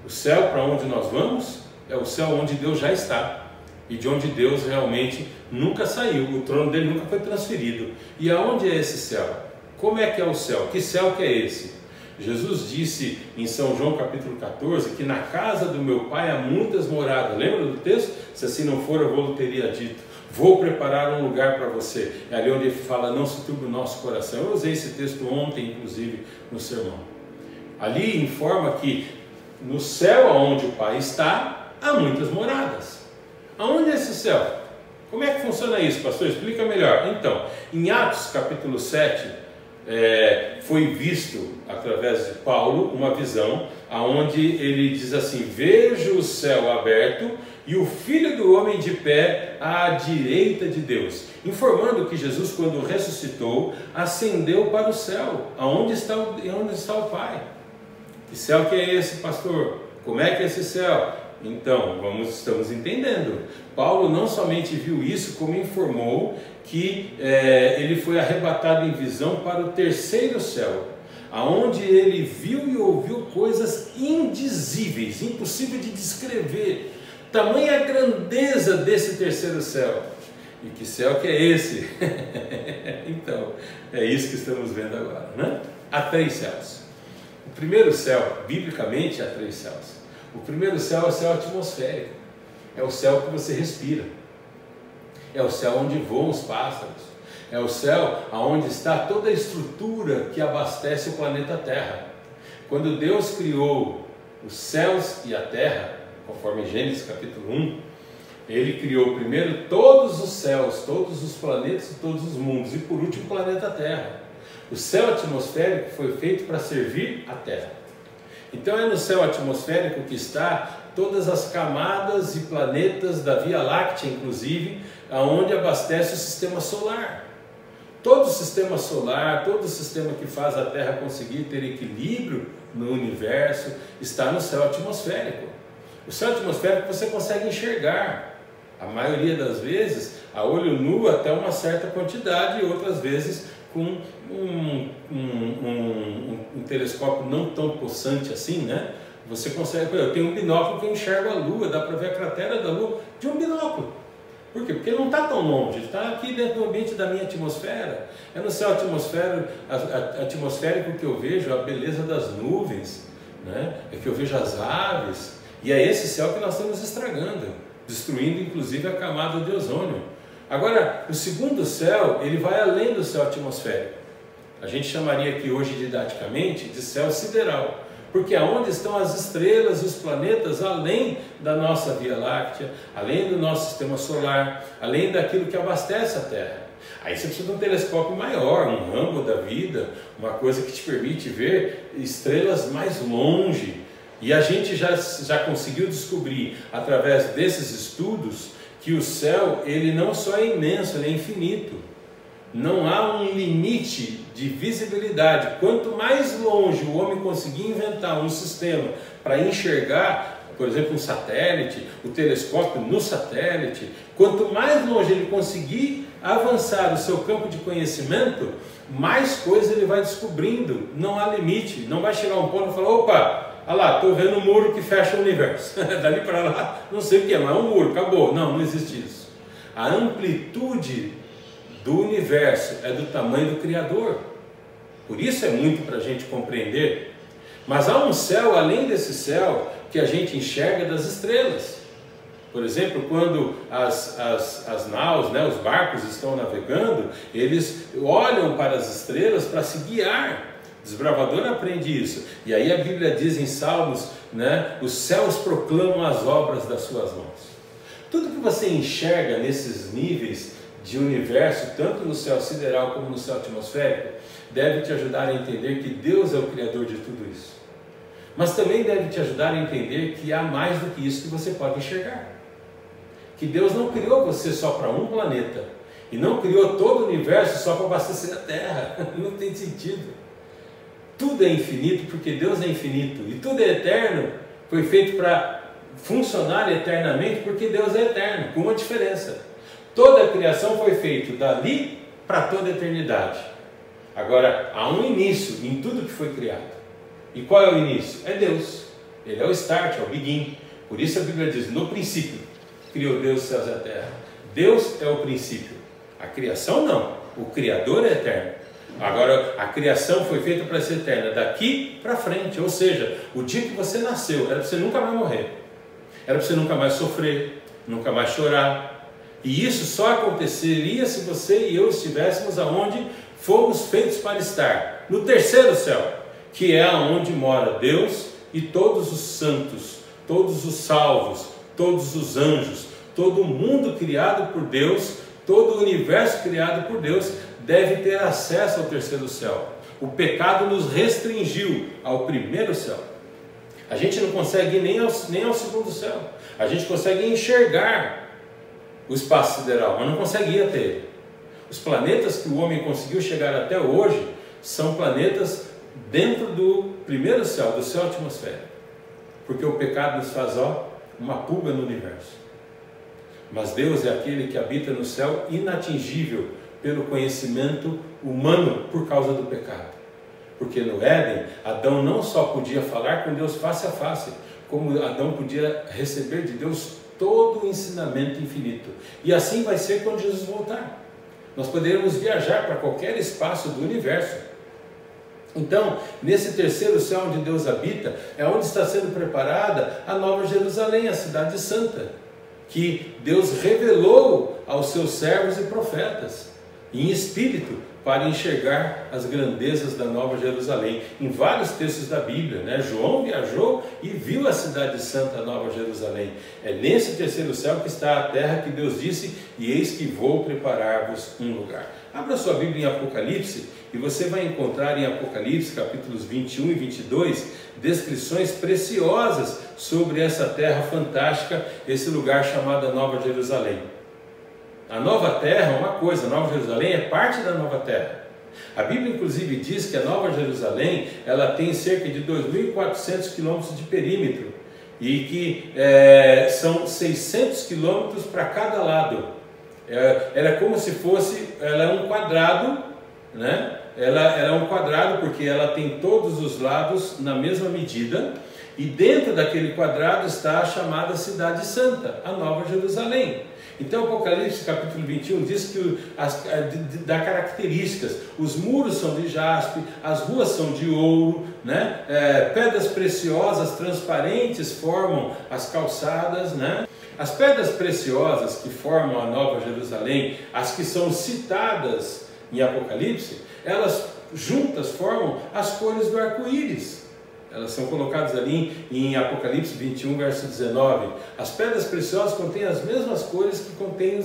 O céu para onde nós vamos é o céu onde Deus já está e de onde Deus realmente nunca saiu, o trono dele nunca foi transferido. E aonde é esse céu? Como é que é o céu? Que céu que é esse? Jesus disse em São João capítulo 14 que na casa do meu Pai há muitas moradas. Lembra do texto? Se assim não for, eu vou teria dito: vou preparar um lugar para você. É ali onde ele fala: não se turbe o nosso coração. Eu usei esse texto ontem, inclusive, no sermão. Ali informa que no céu onde o Pai está, há muitas moradas. Aonde é esse céu? Como é que funciona isso, pastor? Explica melhor. Então, em Atos capítulo 7, foi visto, através de Paulo, uma visão, onde ele diz assim: vejo o céu aberto e o Filho do Homem de pé à direita de Deus, informando que Jesus, quando ressuscitou, ascendeu para o céu, onde está o Pai. Que céu que é esse, pastor? Como é que é esse céu? Então, estamos entendendo. Paulo não somente viu isso, como informou que ele foi arrebatado em visão para o terceiro céu, aonde ele viu e ouviu coisas indizíveis, impossível de descrever. Tamanha a grandeza desse terceiro céu. E que céu que é esse? Então, é isso que estamos vendo agora, né? Há 3 céus. O primeiro céu, biblicamente, há 3 céus. O primeiro céu é o céu atmosférico, é o céu que você respira, é o céu onde voam os pássaros, é o céu onde está toda a estrutura que abastece o planeta Terra. Quando Deus criou os céus e a terra, conforme Gênesis capítulo 1, Ele criou primeiro todos os céus, todos os planetas e todos os mundos, e por último o planeta Terra. O céu atmosférico foi feito para servir a Terra. Então é no céu atmosférico que está todas as camadas e planetas da Via Láctea, inclusive, aonde abastece o sistema solar. Todo o sistema solar, todo o sistema que faz a Terra conseguir ter equilíbrio no universo, está no céu atmosférico. O céu atmosférico você consegue enxergar, a maioria das vezes, a olho nu até uma certa quantidade, e outras vezes com um telescópio não tão possante assim, né? Você consegue, eu tenho um binóculo que eu enxergo a Lua, dá para ver a cratera da Lua de um binóculo. Por quê? Porque ele não está tão longe, está aqui dentro do ambiente da minha atmosfera. É no céu atmosférico que eu vejo a beleza das nuvens, né? É que eu vejo as aves, e é esse céu que nós estamos estragando, destruindo inclusive a camada de ozônio. Agora, o segundo céu, ele vai além do céu atmosférico. A gente chamaria aqui hoje didaticamente de céu sideral, porque aonde estão as estrelas e os planetas além da nossa Via Láctea, além do nosso sistema solar, além daquilo que abastece a Terra. Aí você precisa de um telescópio maior, um Hubble da vida, uma coisa que te permite ver estrelas mais longe. E a gente já conseguiu descobrir, através desses estudos, que o céu, ele não só é imenso, ele é infinito. Não há um limite de visibilidade. Quanto mais longe o homem conseguir inventar um sistema para enxergar, por exemplo, um satélite, o telescópio no satélite, quanto mais longe ele conseguir avançar o seu campo de conhecimento, mais coisa ele vai descobrindo. Não há limite. Não vai chegar um ponto e falar, opa, olha lá, estou vendo um muro que fecha o universo. Dali para lá, não sei o que é, mas é um muro, acabou. Não, não existe isso. A amplitude do universo é do tamanho do Criador. Por isso é muito para a gente compreender. Mas há um céu, além desse céu, que a gente enxerga das estrelas. Por exemplo, quando as naus, né, os barcos estão navegando, eles olham para as estrelas para se guiar. O desbravador aprende isso. E aí a Bíblia diz em Salmos, né, os céus proclamam as obras das suas mãos. Tudo que você enxerga nesses níveis de universo, tanto no céu sideral como no céu atmosférico, deve te ajudar a entender que Deus é o Criador de tudo isso. Mas também deve te ajudar a entender que há mais do que isso que você pode enxergar. Que Deus não criou você só para um planeta, e não criou todo o universo só para abastecer a Terra. Não tem sentido. Tudo é infinito porque Deus é infinito, e tudo é eterno, foi feito para funcionar eternamente porque Deus é eterno, com uma diferença. Toda a criação foi feita dali para toda a eternidade. Agora, há um início em tudo que foi criado. E qual é o início? É Deus. Ele é o start, é o begin. Por isso a Bíblia diz, no princípio, criou Deus os céus e a terra. Deus é o princípio. A criação não. O Criador é eterno. Agora, a criação foi feita para ser eterna, daqui para frente. Ou seja, o dia que você nasceu, era para você nunca mais morrer. Era para você nunca mais sofrer, nunca mais chorar. E isso só aconteceria se você e eu estivéssemos aonde fomos feitos para estar, no terceiro céu, que é aonde mora Deus e todos os santos, todos os salvos, todos os anjos, todo o mundo criado por Deus, todo o universo criado por Deus deve ter acesso ao terceiro céu. O pecado nos restringiu ao primeiro céu. A gente não consegue ir nem ao segundo céu. A gente consegue enxergar o espaço sideral, mas não consegue ir até ele. Os planetas que o homem conseguiu chegar até hoje são planetas dentro do primeiro céu, do céu atmosférico. Porque o pecado nos faz, uma pulga no universo. Mas Deus é aquele que habita no céu inatingível pelo conhecimento humano por causa do pecado. Porque no Éden, Adão não só podia falar com Deus face a face, como Adão podia receber de Deus todo o ensinamento infinito. E assim vai ser quando Jesus voltar. Nós poderemos viajar para qualquer espaço do universo. Então, nesse terceiro céu onde Deus habita, é onde está sendo preparada a Nova Jerusalém, a cidade santa, que Deus revelou aos seus servos e profetas. em espírito, para enxergar as grandezas da Nova Jerusalém. Em vários textos da Bíblia, né? João viajou e viu a cidade santa, Nova Jerusalém. É nesse terceiro céu que está a terra que Deus disse: e eis que vou preparar-vos um lugar. Abra sua Bíblia em Apocalipse e você vai encontrar em Apocalipse, capítulos 21 e 22, descrições preciosas sobre essa terra fantástica, esse lugar chamado Nova Jerusalém. A nova terra é uma coisa, a Nova Jerusalém é parte da nova terra. A Bíblia inclusive diz que a Nova Jerusalém, ela tem cerca de 2.400 quilômetros de perímetro e que são 600 quilômetros para cada lado. Ela é como se fosse, ela é um quadrado, né? Ela é um quadrado porque ela tem todos os lados na mesma medida, e dentro daquele quadrado está a chamada Cidade Santa, a Nova Jerusalém. Então Apocalipse capítulo 21 diz que dá características: os muros são de jaspe, as ruas são de ouro, né? Pedras preciosas transparentes formam as calçadas, né? As pedras preciosas que formam a Nova Jerusalém, as que são citadas em Apocalipse, elas juntas formam as cores do arco-íris. Elas são colocadas ali em Apocalipse 21, verso 19. As pedras preciosas contêm as mesmas cores que contém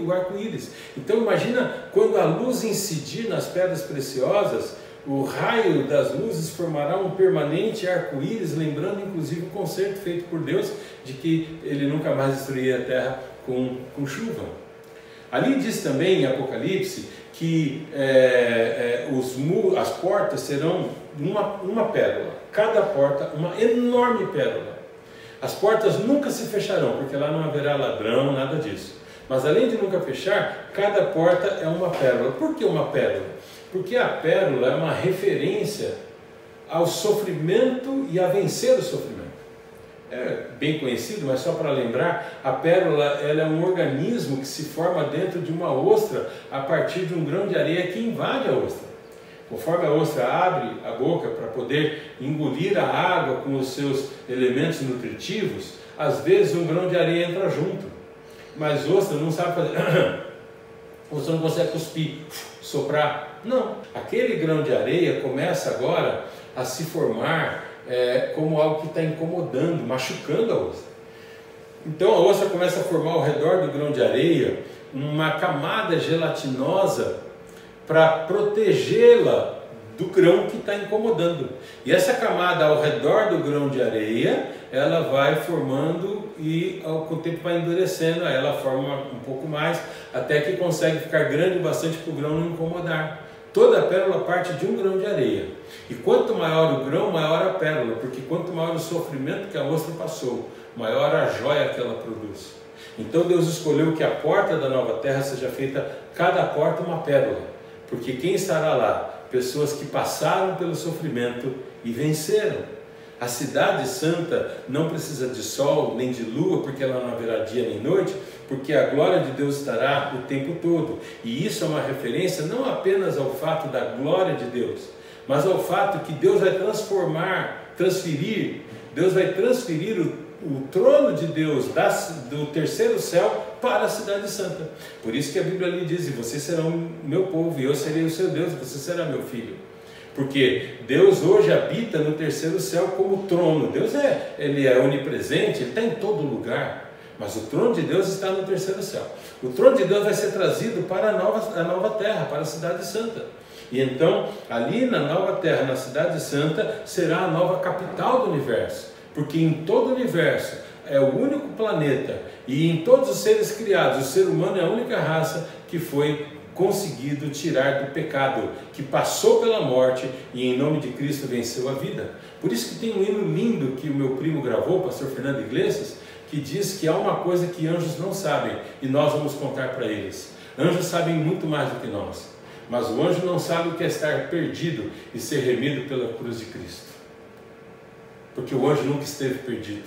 o arco-íris. Então imagina quando a luz incidir nas pedras preciosas, o raio das luzes formará um permanente arco-íris, lembrando inclusive o concerto feito por Deus de que Ele nunca mais destruiria a terra com chuva. Ali diz também em Apocalipse que as portas serão uma pérola, cada porta uma enorme pérola. As portas nunca se fecharão, porque lá não haverá ladrão, nada disso. Mas além de nunca fechar, cada porta é uma pérola. Por que uma pérola? Porque a pérola é uma referência ao sofrimento e a vencer o sofrimento. É bem conhecido, mas só para lembrar, a pérola ela é um organismo que se forma dentro de uma ostra a partir de um grão de areia que invade a ostra. Conforme a ostra abre a boca para poder engolir a água com os seus elementos nutritivos, às vezes um grão de areia entra junto. Mas ostra não sabe fazer, ostra não consegue cuspir, soprar. Não, aquele grão de areia começa agora a se formar como algo que está incomodando, machucando a ostra. Então a ostra começa a formar ao redor do grão de areia uma camada gelatinosa para protegê-la do grão que está incomodando. E essa camada ao redor do grão de areia, ela vai formando e com o tempo vai endurecendo, aí ela forma um pouco mais, até que consegue ficar grande o bastante para o grão não incomodar. Toda a pérola parte de um grão de areia. E quanto maior o grão, maior a pérola, porque quanto maior o sofrimento que a ostra passou, maior a joia que ela produz. Então Deus escolheu que a porta da nova terra seja feita, cada porta uma pérola, porque quem estará lá? Pessoas que passaram pelo sofrimento e venceram. A cidade santa não precisa de sol nem de lua, porque ela não haverá dia nem noite, porque a glória de Deus estará o tempo todo. E isso é uma referência não apenas ao fato da glória de Deus, mas ao fato que Deus vai Deus vai transferir o trono de Deus do terceiro céu para a cidade santa. Por isso que a Bíblia lhe diz: e vocês serão meu povo, e eu serei o seu Deus, e você será meu filho. Porque Deus hoje habita no terceiro céu como trono. Deus ele é onipresente, Ele está em todo lugar. Mas o trono de Deus está no terceiro céu. O trono de Deus vai ser trazido para a nova terra, para a cidade santa. E então, ali na nova terra, na cidade santa, será a nova capital do universo. Porque em todo o universo é o único planeta, e em todos os seres criados, o ser humano é a única raça que foi conseguido tirar do pecado, que passou pela morte e em nome de Cristo venceu a vida. Por isso que tem um hino lindo que o meu primo gravou, o pastor Fernando Iglesias, que diz que há uma coisa que anjos não sabem e nós vamos contar para eles. Anjos sabem muito mais do que nós, mas o anjo não sabe o que é estar perdido e ser remido pela cruz de Cristo, porque o anjo nunca esteve perdido.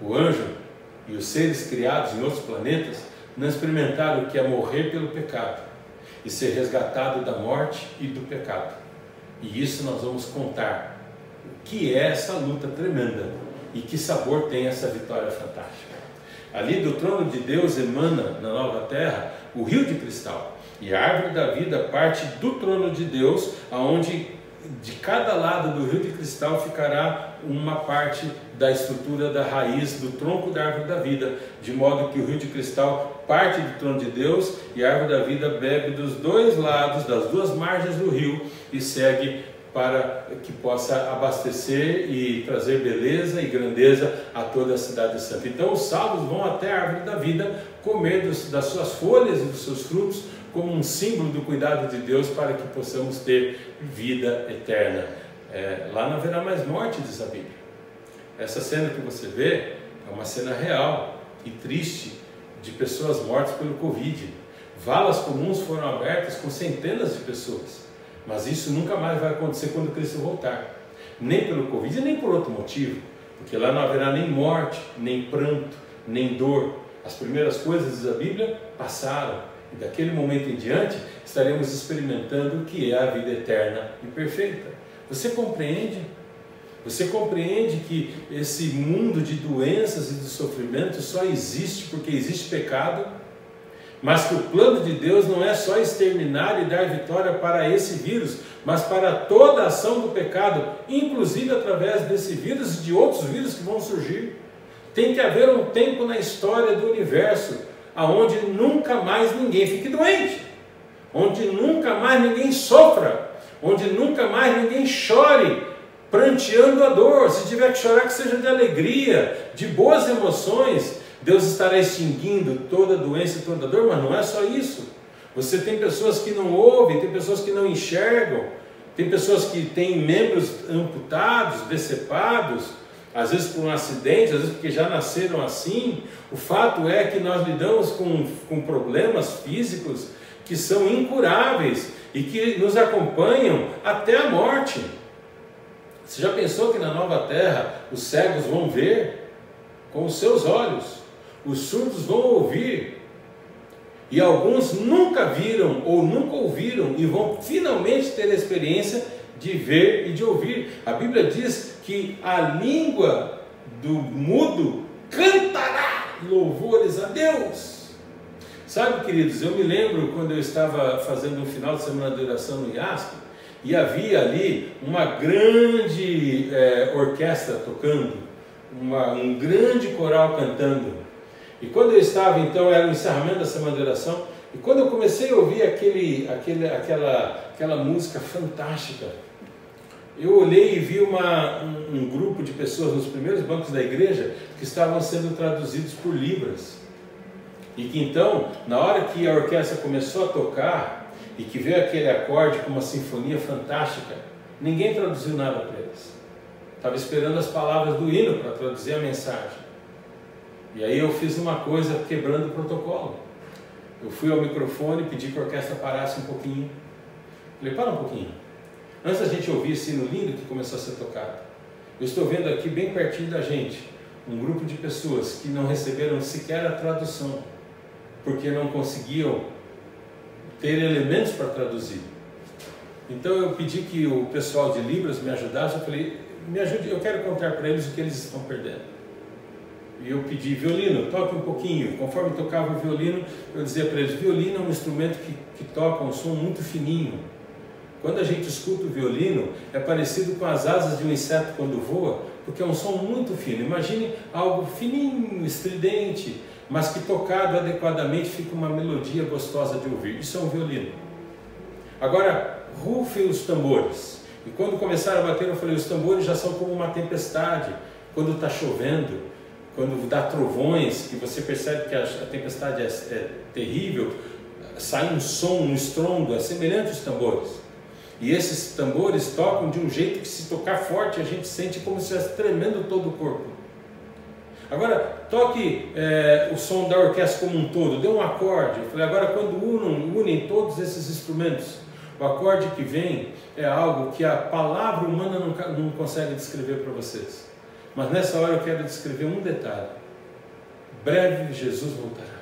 O anjo e os seres criados em outros planetas não experimentaram o que é morrer pelo pecado e ser resgatado da morte e do pecado. E isso nós vamos contar, o que é essa luta tremenda e que sabor tem essa vitória fantástica. Ali do trono de Deus emana, na nova terra, o rio de cristal. E a árvore da vida parte do trono de Deus, aonde de cada lado do rio de cristal ficará uma parte da estrutura da raiz do tronco da árvore da vida, de modo que o rio de cristal parte do trono de Deus e a árvore da vida bebe dos dois lados, das duas margens do rio e segue para que possa abastecer e trazer beleza e grandeza a toda a cidade santa. Então os salvos vão até a árvore da vida comer das suas folhas e dos seus frutos como um símbolo do cuidado de Deus para que possamos ter vida eterna. Lá não haverá mais morte, diz a Bíblia. Essa cena que você vê é uma cena real e triste de pessoas mortas pelo Covid. Valas comuns foram abertas com centenas de pessoas. Mas isso nunca mais vai acontecer quando Cristo voltar. Nem pelo Covid, nem por outro motivo. Porque lá não haverá nem morte, nem pranto, nem dor. As primeiras coisas, diz a Bíblia, passaram. E daquele momento em diante, estaremos experimentando o que é a vida eterna e perfeita. Você compreende? Você compreende que esse mundo de doenças e de sofrimento só existe porque existe pecado? Mas que o plano de Deus não é só exterminar e dar vitória para esse vírus, mas para toda a ação do pecado, inclusive através desse vírus e de outros vírus que vão surgir. Tem que haver um tempo na história do universo aonde nunca mais ninguém fique doente, onde nunca mais ninguém sofra, onde nunca mais ninguém chore, pranteando a dor. Se tiver que chorar, que seja de alegria, de boas emoções. Deus estará extinguindo toda doença e toda dor, mas não é só isso. Você tem pessoas que não ouvem, tem pessoas que não enxergam, tem pessoas que têm membros amputados, decepados, às vezes por um acidente, às vezes porque já nasceram assim. O fato é que nós lidamos com problemas físicos que são incuráveis e que nos acompanham até a morte. Você já pensou que na nova terra os cegos vão ver com os seus olhos, os surdos vão ouvir, e alguns nunca viram ou nunca ouviram e vão finalmente ter a experiência de ver e de ouvir. A Bíblia diz que a língua do mudo cantará louvores a Deus. Sabe, queridos, eu me lembro quando eu estava fazendo um final de semana de oração no IASP, e havia ali uma grande orquestra tocando, um grande coral cantando. E quando eu estava, então, era o encerramento da semana de oração, e quando eu comecei a ouvir aquela música fantástica, eu olhei e vi um grupo de pessoas nos primeiros bancos da igreja que estavam sendo traduzidos por Libras. E que então, na hora que a orquestra começou a tocar e que veio aquele acorde com uma sinfonia fantástica, ninguém traduziu nada para eles. Estava esperando as palavras do hino para traduzir a mensagem. E aí eu fiz uma coisa quebrando o protocolo. Eu fui ao microfone e pedi que a orquestra parasse um pouquinho. Falei, para um pouquinho. Antes da gente ouvir esse hino lindo que começou a ser tocado, eu estou vendo aqui bem pertinho da gente um grupo de pessoas que não receberam sequer a tradução, porque não conseguiam ter elementos para traduzir. Então eu pedi que o pessoal de Libras me ajudasse. Eu falei, me ajude, eu quero contar para eles o que eles estão perdendo. E eu pedi, violino, toque um pouquinho. Conforme tocava o violino, eu dizia para eles, violino é um instrumento que toca um som muito fininho. Quando a gente escuta o violino, é parecido com as asas de um inseto quando voa, porque é um som muito fino. Imagine algo fininho, estridente, mas que tocado adequadamente fica uma melodia gostosa de ouvir. Isso é um violino. Agora, rufem os tambores. E quando começaram a bater, eu falei, os tambores já são como uma tempestade. Quando está chovendo, quando dá trovões, que você percebe que a tempestade é terrível, sai um som, um estrondo, é semelhante aos tambores. E esses tambores tocam de um jeito que, se tocar forte, a gente sente como se estivesse tremendo todo o corpo. Agora, toque o som da orquestra como um todo, dê um acorde. Eu falei, agora quando unem todos esses instrumentos, o acorde que vem é algo que a palavra humana não consegue descrever para vocês. Mas nessa hora eu quero descrever um detalhe. Breve Jesus voltará.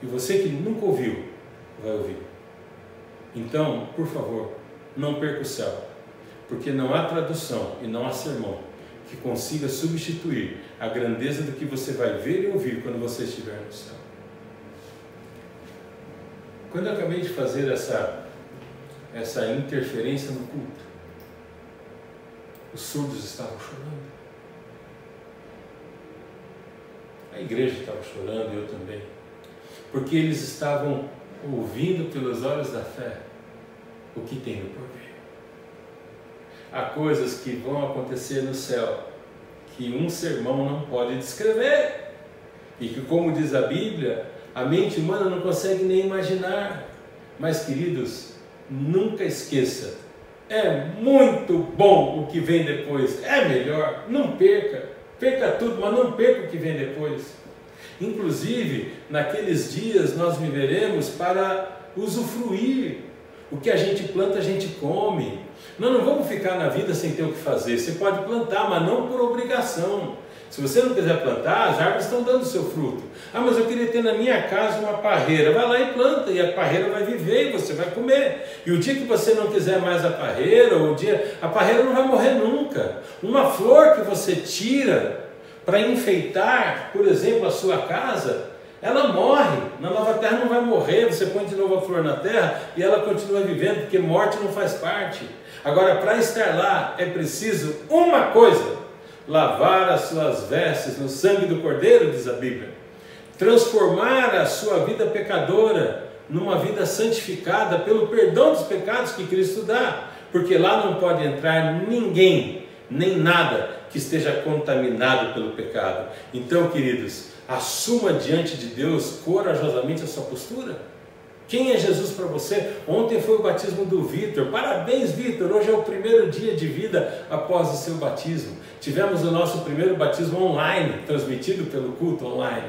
E você que nunca ouviu, vai ouvir. Então, por favor, não perca o céu. Porque não há tradução e não há sermão que consiga substituir a grandeza do que você vai ver e ouvir quando você estiver no céu. Quando eu acabei de fazer essa interferência no culto, os surdos estavam chorando. A igreja estava chorando, eu também. Porque eles estavam ouvindo pelos olhos da fé o que tem no porvir. Há coisas que vão acontecer no céu que um sermão não pode descrever. E que, como diz a Bíblia, a mente humana não consegue nem imaginar. Mas, queridos, nunca esqueça, é muito bom o que vem depois, é melhor, não perca, perca tudo, mas não perca o que vem depois. Inclusive, naqueles dias nós viveremos para usufruir. O que a gente planta, a gente come. Nós não vamos ficar na vida sem ter o que fazer. Você pode plantar, mas não por obrigação. Se você não quiser plantar, as árvores estão dando seu fruto. Ah, mas eu queria ter na minha casa uma parreira. Vai lá e planta, e a parreira vai viver e você vai comer. E o dia que você não quiser mais a parreira, a parreira não vai morrer nunca. Uma flor que você tira para enfeitar, por exemplo, a sua casa, ela morre. Na nova terra não vai morrer, você põe de novo a flor na terra e ela continua vivendo, porque morte não faz parte. Agora, para estar lá, é preciso uma coisa: lavar as suas vestes no sangue do Cordeiro, diz a Bíblia. Transformar a sua vida pecadora numa vida santificada pelo perdão dos pecados que Cristo dá. Porque lá não pode entrar ninguém, nem nada que esteja contaminado pelo pecado. Então, queridos, assuma diante de Deus corajosamente a sua postura. Quem é Jesus para você? Ontem foi o batismo do Vitor. Parabéns, Vitor! Hoje é o primeiro dia de vida após o seu batismo. Tivemos o nosso primeiro batismo online, transmitido pelo culto online.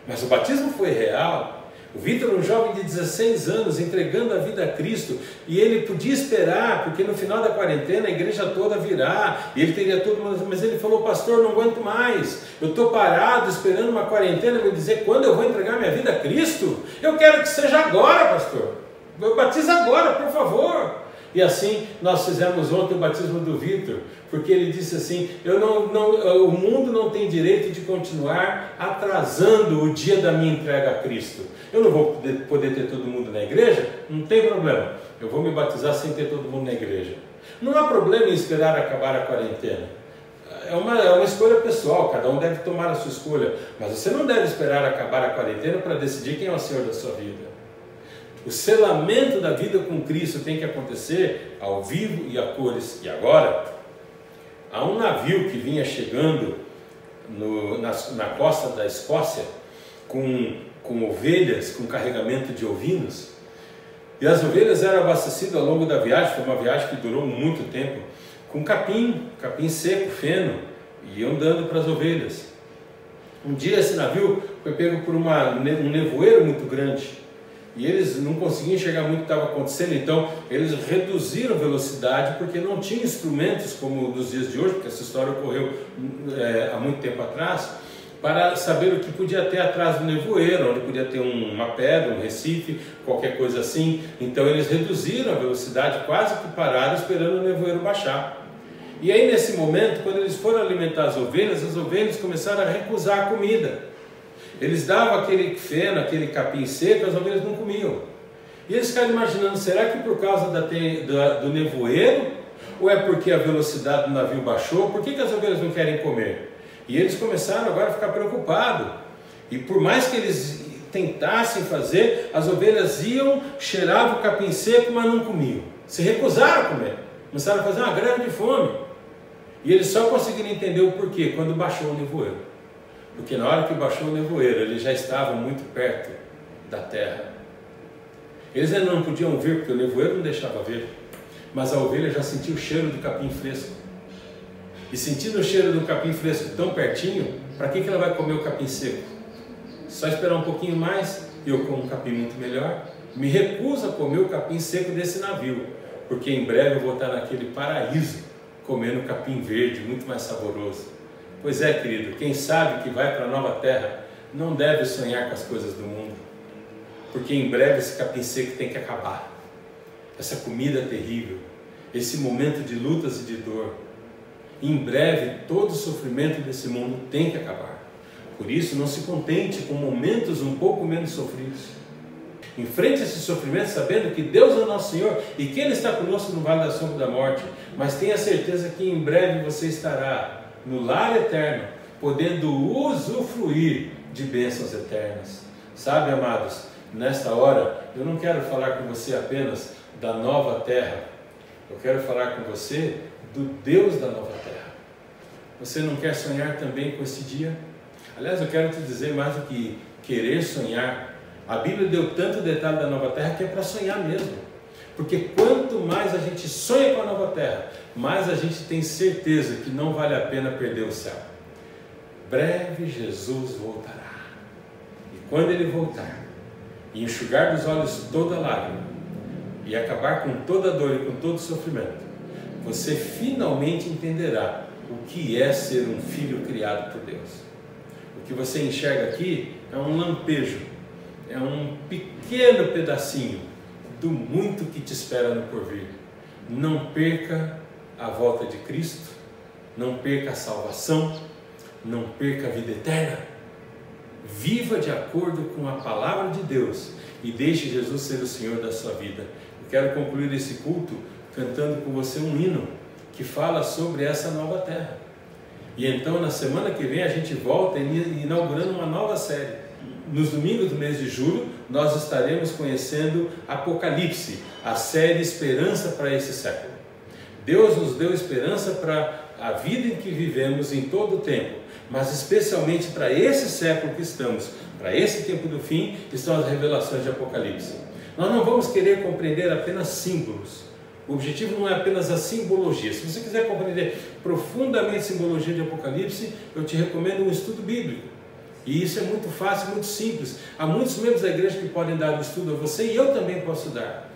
Mas o batismo foi real. O Vitor, um jovem de 16 anos, entregando a vida a Cristo, e ele podia esperar, porque no final da quarentena a igreja toda virá, e ele teria tudo, mas ele falou: pastor, não aguento mais, eu estou parado esperando uma quarentena me dizer quando eu vou entregar minha vida a Cristo. Eu quero que seja agora, pastor, batiza agora, por favor. E assim nós fizemos ontem o batismo do Vitor, porque ele disse assim: o mundo não tem direito de continuar atrasando o dia da minha entrega a Cristo. Eu não vou poder ter todo mundo na igreja? Não tem problema, eu vou me batizar sem ter todo mundo na igreja. Não há problema em esperar acabar a quarentena. É uma escolha pessoal, cada um deve tomar a sua escolha, mas você não deve esperar acabar a quarentena para decidir quem é o Senhor da sua vida. O selamento da vida com Cristo tem que acontecer ao vivo e a cores. E agora, há um navio que vinha chegando na costa da Escócia com ovelhas, com carregamento de ovinos. E as ovelhas eram abastecidas ao longo da viagem, foi uma viagem que durou muito tempo, com capim seco, feno, e iam dando para as ovelhas. Um dia esse navio foi pego por um nevoeiro muito grande. E eles não conseguiam enxergar muito o que estava acontecendo, então eles reduziram a velocidade, porque não tinham instrumentos como nos dias de hoje, porque essa história ocorreu há muito tempo atrás, para saber o que podia ter atrás do nevoeiro, onde podia ter uma pedra, um recife, qualquer coisa assim. Então eles reduziram a velocidade, quase que pararam esperando o nevoeiro baixar. E aí nesse momento, quando eles foram alimentar as ovelhas começaram a recusar a comida. Eles davam aquele feno, aquele capim seco, as ovelhas não comiam. E eles ficaram imaginando: será que por causa do nevoeiro? Ou é porque a velocidade do navio baixou? Por que as ovelhas não querem comer? E eles começaram agora a ficar preocupados. E por mais que eles tentassem fazer, as ovelhas iam, cheiravam o capim seco, mas não comiam. Se recusaram a comer. Começaram a fazer uma greve de fome. E eles só conseguiram entender o porquê quando baixou o nevoeiro. Porque na hora que baixou o nevoeiro, eles já estavam muito perto da terra. Eles ainda não podiam ver, porque o nevoeiro não deixava ver. Mas a ovelha já sentiu o cheiro do capim fresco. E sentindo o cheiro do capim fresco tão pertinho, para que ela vai comer o capim seco? Só esperar um pouquinho mais e eu como um capim muito melhor. Me recuso a comer o capim seco desse navio, porque em breve eu vou estar naquele paraíso, comendo capim verde, muito mais saboroso. Pois é, querido, quem sabe que vai para a nova terra não deve sonhar com as coisas do mundo, porque em breve esse capim seco tem que acabar. Essa comida terrível, esse momento de lutas e de dor, em breve todo o sofrimento desse mundo tem que acabar. Por isso, não se contente com momentos um pouco menos sofridos. Enfrente esse sofrimento sabendo que Deus é o nosso Senhor e que Ele está conosco no vale da sombra da morte. Mas tenha certeza que em breve você estará no lar eterno, podendo usufruir de bênçãos eternas. Sabe, amados, nesta hora eu não quero falar com você apenas da nova terra. Eu quero falar com você do Deus da nova terra. Você não quer sonhar também com esse dia? Aliás, eu quero te dizer mais do que querer sonhar. A Bíblia deu tanto detalhe da nova terra que é para sonhar mesmo. Porque quanto mais a gente sonha com a nova terra, mais a gente tem certeza que não vale a pena perder o céu. Breve Jesus voltará. E quando Ele voltar, e enxugar dos olhos toda lágrima, e acabar com toda dor e com todo sofrimento, você finalmente entenderá o que é ser um filho criado por Deus. O que você enxerga aqui é um lampejo, é um pequeno pedacinho do muito que te espera no porvir. Não perca a volta de Cristo, não perca a salvação, não perca a vida eterna. Viva de acordo com a palavra de Deus e deixe Jesus ser o Senhor da sua vida. Eu quero concluir esse culto cantando com você um hino que fala sobre essa nova terra. E então na semana que vem a gente volta inaugurando uma nova série. Nos domingos do mês de julho nós estaremos conhecendo Apocalipse, a série Esperança para esse século. Deus nos deu esperança para a vida em que vivemos em todo o tempo, mas especialmente para esse século que estamos, para esse tempo do fim, estão as revelações de Apocalipse. Nós não vamos querer compreender apenas símbolos. O objetivo não é apenas a simbologia. Se você quiser compreender profundamente a simbologia de Apocalipse, eu te recomendo um estudo bíblico. E isso é muito fácil, muito simples. Há muitos membros da igreja que podem dar o estudo a você e eu também posso dar.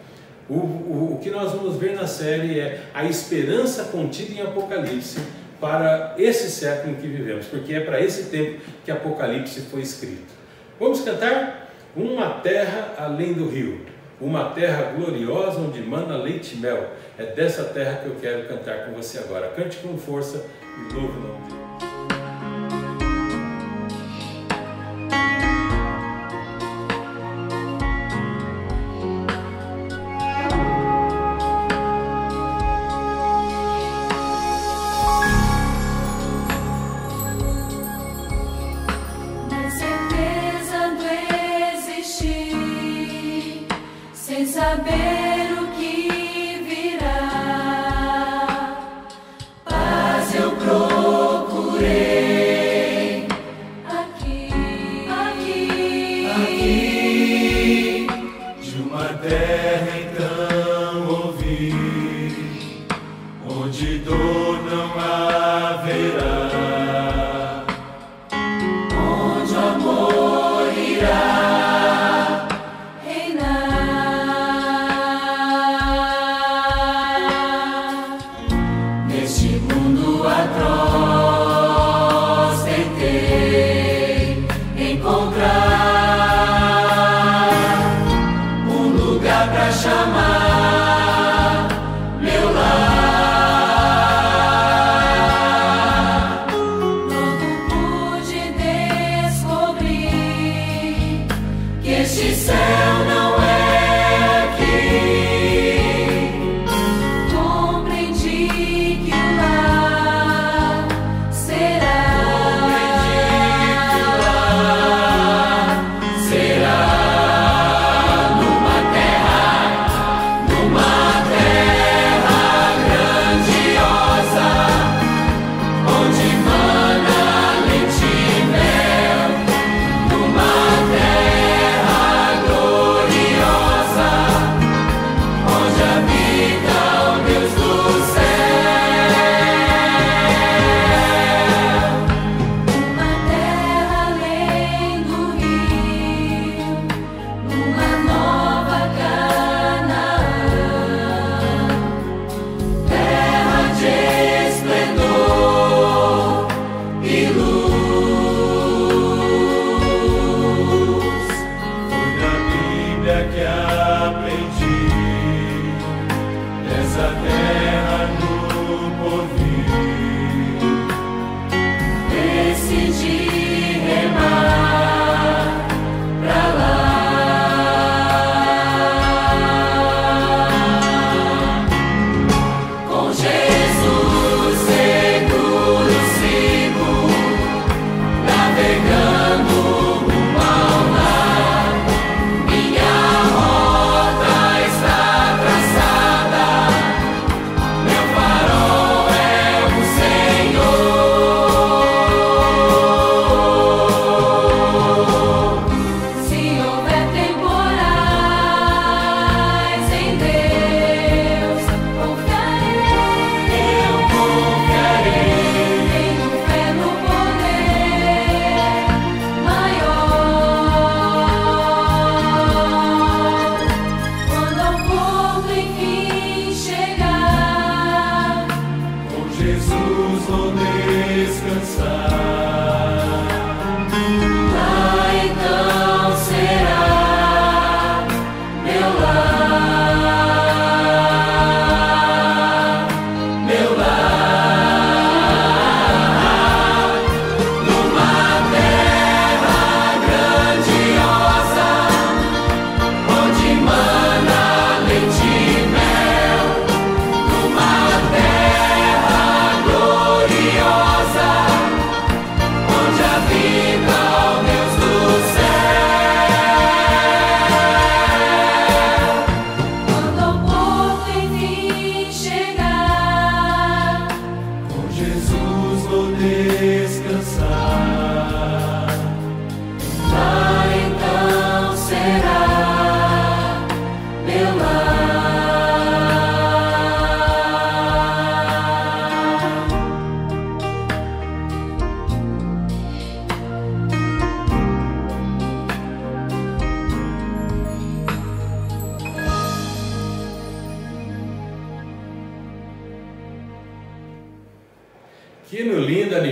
O que nós vamos ver na série é a esperança contida em Apocalipse para esse século em que vivemos, porque é para esse tempo que Apocalipse foi escrito. Vamos cantar? Uma terra além do rio, uma terra gloriosa onde mana leite e mel. É dessa terra que eu quero cantar com você agora. Cante com força e louve o nome de Deus. Saber o que virá, paz eu procurei aqui, de uma terra então ouvi, onde dor não haverá, onde o amor irá. Gloriosa,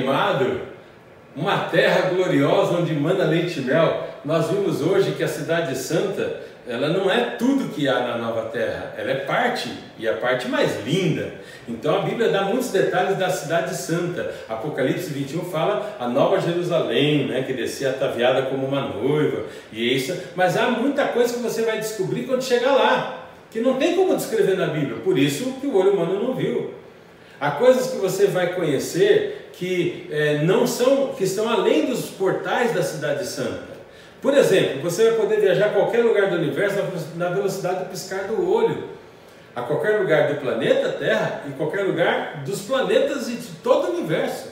animado, uma terra gloriosa onde mana leite e mel. Nós vimos hoje que a Cidade Santa, ela não é tudo que há na Nova Terra, ela é parte, e a parte mais linda. Então a Bíblia dá muitos detalhes da Cidade Santa. Apocalipse 21 fala a Nova Jerusalém, né, que descia ataviada como uma noiva, e isso. Mas há muita coisa que você vai descobrir quando chegar lá, que não tem como descrever na Bíblia, por isso que o olho humano não viu. Há coisas que você vai conhecer que que estão além dos portais da Cidade Santa. Por exemplo, você vai poder viajar a qualquer lugar do universo na velocidade do piscar do olho, a qualquer lugar do planeta Terra e qualquer lugar dos planetas e de todo o universo.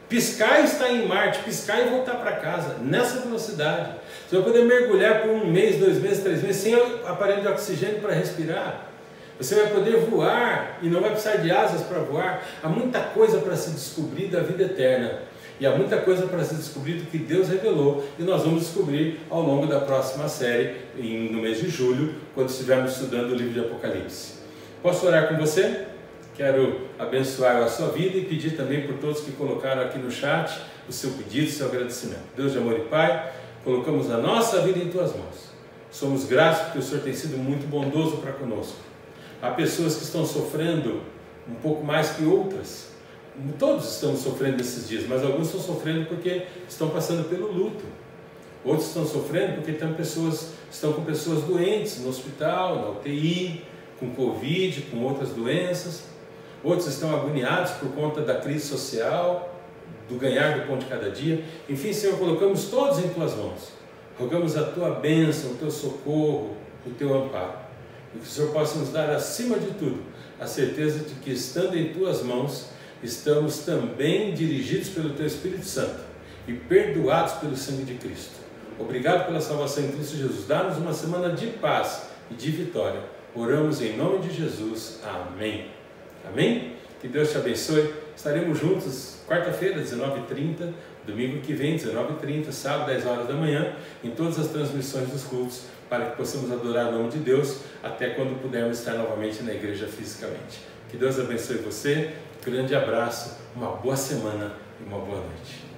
Piscar e estar em Marte, piscar e voltar para casa, nessa velocidade. Você vai poder mergulhar por 1 mês, 2 meses, 3 meses, sem aparelho de oxigênio para respirar. Você vai poder voar e não vai precisar de asas para voar. Há muita coisa para se descobrir da vida eterna. E há muita coisa para se descobrir do que Deus revelou, e nós vamos descobrir ao longo da próxima série, no mês de julho, quando estivermos estudando o livro de Apocalipse. Posso orar com você? Quero abençoar a sua vida e pedir também por todos que colocaram aqui no chat o seu pedido, o seu agradecimento. Deus de amor e Pai, colocamos a nossa vida em Tuas mãos. Somos gratos porque o Senhor tem sido muito bondoso para conosco. Há pessoas que estão sofrendo um pouco mais que outras. Todos estamos sofrendo nesses dias, mas alguns estão sofrendo porque estão passando pelo luto. Outros estão sofrendo porque estão com pessoas doentes no hospital, na UTI, com Covid, com outras doenças. Outros estão agoniados por conta da crise social, do ganhar do pão de cada dia. Enfim, Senhor, colocamos todos em Tuas mãos. Rogamos a Tua bênção, o Teu socorro, o Teu amparo. E que o Senhor possa nos dar, acima de tudo, a certeza de que, estando em Tuas mãos, estamos também dirigidos pelo Teu Espírito Santo e perdoados pelo sangue de Cristo. Obrigado pela salvação em Cristo Jesus. Dá-nos uma semana de paz e de vitória. Oramos em nome de Jesus. Amém. Amém? Que Deus te abençoe. Estaremos juntos quarta-feira, 19h30, domingo que vem, 19h30, sábado, 10 horas da manhã, em todas as transmissões dos cultos, para que possamos adorar o nome de Deus, até quando pudermos estar novamente na igreja fisicamente. Que Deus abençoe você. Grande abraço, uma boa semana e uma boa noite.